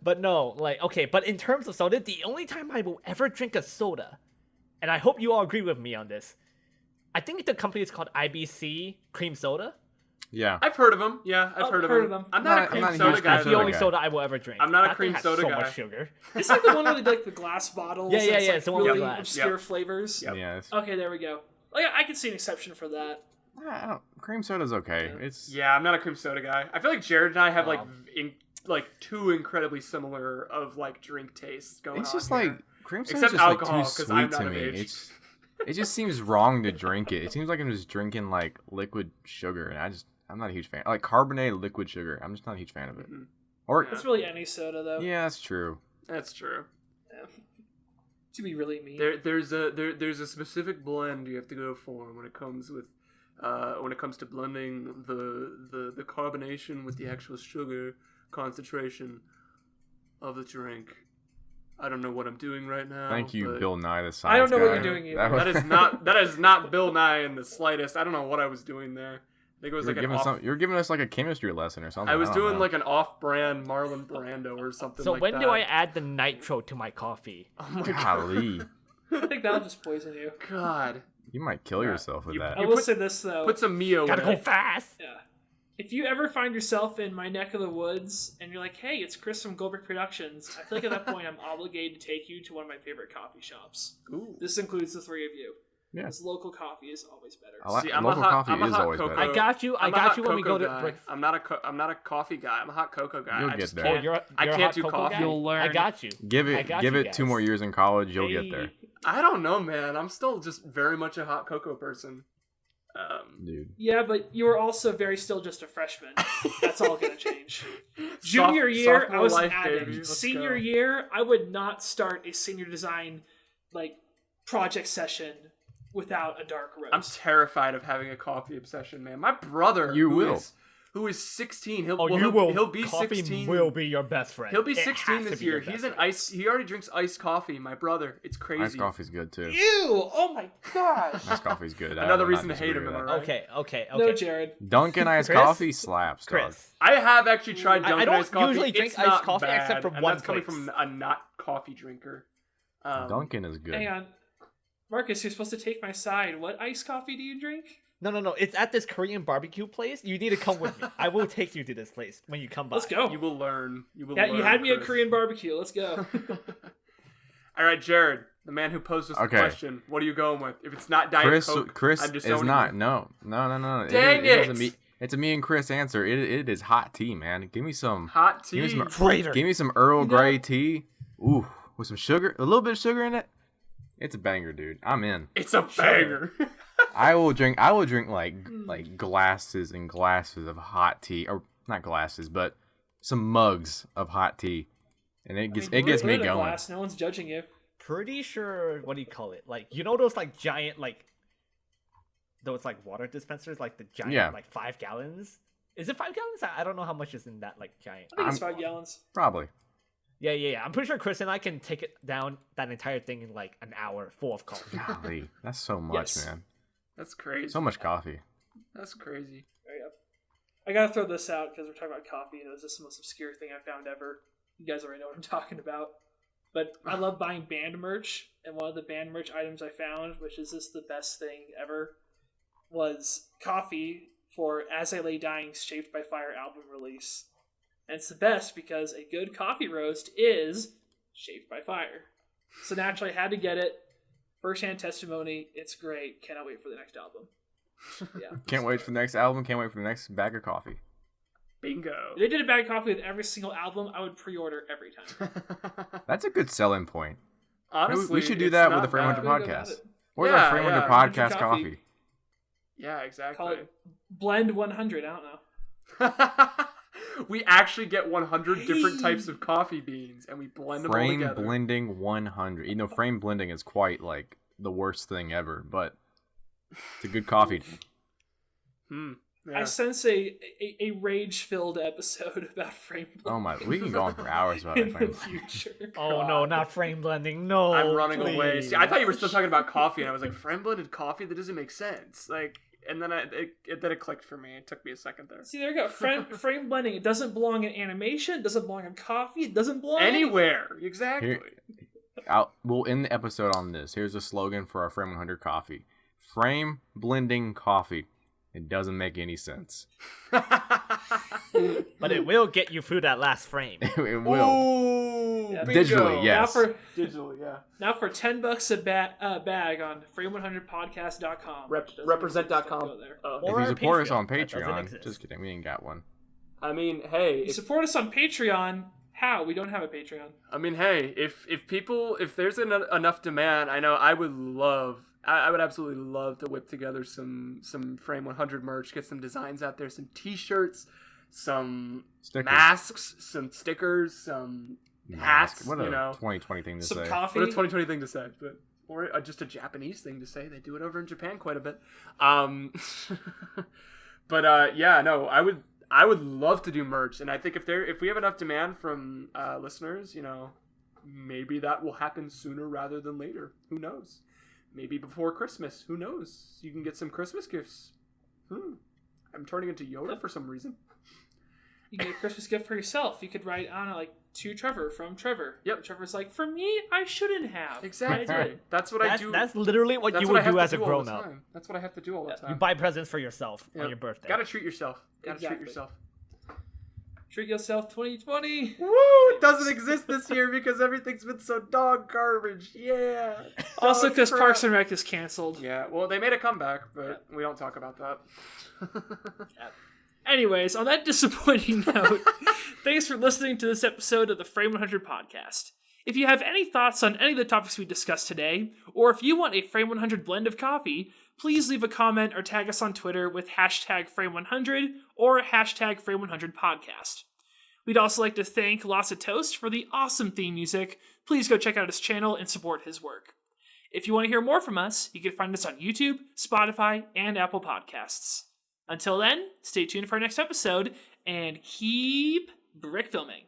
But no, like, okay, but in terms of soda, the only time I will ever drink a soda, and I hope you all agree with me on this, I think the company is called IBC Cream Soda. Yeah. I've heard of him. Yeah, I've heard of him. I'm not a cream soda guy. That's the though. only soda I will ever drink. I'm not a That cream thing has soda so guy. much sugar. It's like the one with like the glass bottles. Yeah, and yeah, it's, yeah, like, it's the one really with glass. obscure Yep. flavors. Yep. Yeah. Okay, there we go. Like, I can see an exception for that. Cream soda's okay. It's Yeah, I'm not a cream soda guy. I feel like Jared and I have Wow. like two incredibly similar of like drink tastes going on. it's just here. like cream soda's Except just alcohol, like 'cause too I'm sweet not to of me. age. It just seems wrong to drink it. It seems like I'm just drinking like liquid sugar, and I'm not a huge fan. Like carbonated liquid sugar, I'm just not a huge fan of it. Mhm. Or It's really any soda, though. yeah, that's true. That's true. Yeah. To be really mean. There's a specific blend you have to go for when it comes to blending the carbonation with the actual sugar concentration of the drink. I don't know what I'm doing right now. Thank you, but Bill Nye the Science I don't know what Guy. you're doing either. That is not Bill Nye in the slightest. I don't know what I was doing there. I think it was like an off. You're giving us like a chemistry lesson or something. I was don't doing know. like an off-brand Marlon Brando or something. So like when that. do I add the nitro to my coffee? Oh my Golly, I think that'll just poison you. god! you might kill Yeah. yourself with You- that. I will say this, though. Put some Mio in Gotta go it. fast. Yeah. If you ever find yourself in my neck of the woods and you're like, hey, it's Chris from Goldberg Productions, I feel like at that point I'm obligated to take you to one of my favorite coffee shops. Ooh. This includes the three of you. Yeah. Because local coffee is always better. I like See, I'm local a hot, coffee I'm a is hot always cocoa. better. I got you. I I'm a got hot you when we go cocoa to guy. Brick. I'm not a coffee guy. I'm a hot cocoa guy. You'll I get just there. can't. Oh, you're I a can't hot do cocoa coffee. guy? You'll learn. I got you. Give I it got give you it guys. 2 more years in college, you'll Hey. get there, I don't know, man. I'm still just very much a hot cocoa person. dude. Yeah, but you were also very still just a freshman. That's all going to change. Junior year, sophomore I was life, an addict. baby. Let's Senior go. year, I would not start a senior design like project session without a dark roast. I'm terrified of having a coffee obsession, man. My brother, You will. who is 16, he'll be Coffee 16. will be your best friend. He'll be It 16 has to this be your year. He's best an ice. He already drinks iced coffee. My brother, it's crazy. Iced coffee's good too. Ew! Oh my gosh! Iced coffee's good. I Another will not reason to hate disagree him, with am I that. right? Okay, okay, No, okay. Jared. Dunkin' iced Chris? coffee slaps, dog. Chris. I have actually tried I Dunkin' don't iced coffee. usually drink It's iced not coffee bad, except from and one that's coming place. from a not coffee drinker. Dunkin' is good. Hang on. Marcus, you're supposed to take my side. What iced coffee do you drink? No. It's at this Korean barbecue place. You need to come with me. I will take you to this place when you come by. Let's go. You will learn. You will. Yeah, learn, you had me at Chris. Korean barbecue. Let's go. All right, Jared, the man who posed us the Okay. question. What are you going with? If it's not Diet Coke, Chris I'm is disowning not. you. No. Dang It is it. a me. It's a me and Chris answer. It is hot tea, man. Give me some. Hot tea. Give me some. Traitor. Give me some Earl You know- Grey tea. Ooh, with some sugar, a little bit of sugar in it. It's a banger, dude. I'm in. It's a banger. I will drink like glasses and glasses of hot tea, or not glasses, but some mugs of hot tea, and it gets I mean, me we're in a going. glass. No one's judging you. Pretty sure. What do you call it? Like, you know those like giant like those like water dispensers, like the giant Yeah. like 5 gallons. Is it 5 gallons? I don't know how much is in that like giant. I think it's I'm- 5 gallons. Probably. Yeah. I'm pretty sure Chris and I can take it down that entire thing in like an hour full of coffee. Golly, that's so much, Yes. man. That's crazy. So much coffee. That's crazy. There you go. I gotta throw this out because we're talking about coffee, and it was just the most obscure thing I found ever. You guys already know what I'm talking about. But I love buying band merch, and one of the band merch items I found, which is just the best thing ever, was coffee for As I Lay Dying's Shaped by Fire album release. And it's the best because a good coffee roast is shaped by fire. So naturally, I had to get it. First-hand testimony, it's great. Cannot wait for the next album. Yeah. Can't wait for the next album. Can't wait for the next bag of coffee. Bingo. If they did a bag of coffee with every single album, I would pre-order every time. That's a good selling point. Honestly, we should do it's that with not the Frame100 bad. Really good about podcast. it. Where's Yeah, our Frame100 yeah. podcast Coffee. coffee? Yeah, Call exactly. it Blend 100. I don't know. We actually get 100 different types of coffee beans, and we blend them all Frame together. blending 100. You know, frame blending is quite like the worst thing ever, but it's a good coffee. I sense a rage-filled episode about frame blending. Oh my, we can go on for hours about in it. the future. Oh no, not frame blending. No, I'm running please. away. See, I thought you were still talking about coffee, and I was like, frame blended coffee? That doesn't make sense. Like, and then it clicked for me. It took me a second there. See, there you go. Frame blending. It doesn't belong in animation. It doesn't belong in coffee. It doesn't belong Anywhere. Exactly. We'll end the episode on this. Here's a slogan for our Frame 100 coffee. Frame blending coffee. It doesn't make any sense. But it will get you through that last frame. It will. Ooh, Yeah. bingo. Digitally, yes. Digitally, yeah. Now for $10 a bag on frame100podcast.com. Represent.com. Go there. If Or you support us on That doesn't Patreon, exist. just kidding, we ain't got one. I mean, hey. You support us on Patreon. How? We don't have a Patreon. I mean, hey, if there's enough demand, I know I would absolutely love to whip together some Frame 100 merch, get some designs out there, some t-shirts, some Stickers. masks, some stickers, some hats, What a you know. 2020 thing to Some say. coffee. What a 2020 thing to say, or just a Japanese thing to say. They do it over in Japan quite a bit. But yeah, no, I would love to do merch, and I think if we have enough demand from listeners, you know, maybe that will happen sooner rather than later. Who knows? Maybe before Christmas. Who knows? You can get some Christmas gifts. I'm turning into Yoda for some reason. You can get a Christmas gift for yourself. You could write on it like, to Trevor, from Trevor. Yep. And Trevor's like, for me, I shouldn't have. Exactly. That's what I do. That's literally what That's you what would I have do to as a all the grown up. time. That's what I have to do all the time. You buy presents for yourself Yep. on your birthday. Gotta treat yourself. Gotta Exactly. treat yourself. Treat yourself 2020. Woo! It doesn't exist this year because everything's been so dog garbage. Yeah. Also, Dog because crap. Parks and Rec is canceled. Yeah, well, they made a comeback, but we don't talk about that. Anyways, on that disappointing note, thanks for listening to this episode of the Frame 100 podcast. If you have any thoughts on any of the topics we discussed today, or if you want a Frame 100 blend of coffee, please leave a comment or tag us on Twitter with hashtag Frame100 or hashtag Frame100 podcast. We'd also like to thank Lots of Toast for the awesome theme music. Please go check out his channel and support his work. If you want to hear more from us, you can find us on YouTube, Spotify, and Apple Podcasts. Until then, stay tuned for our next episode, and keep brick filming.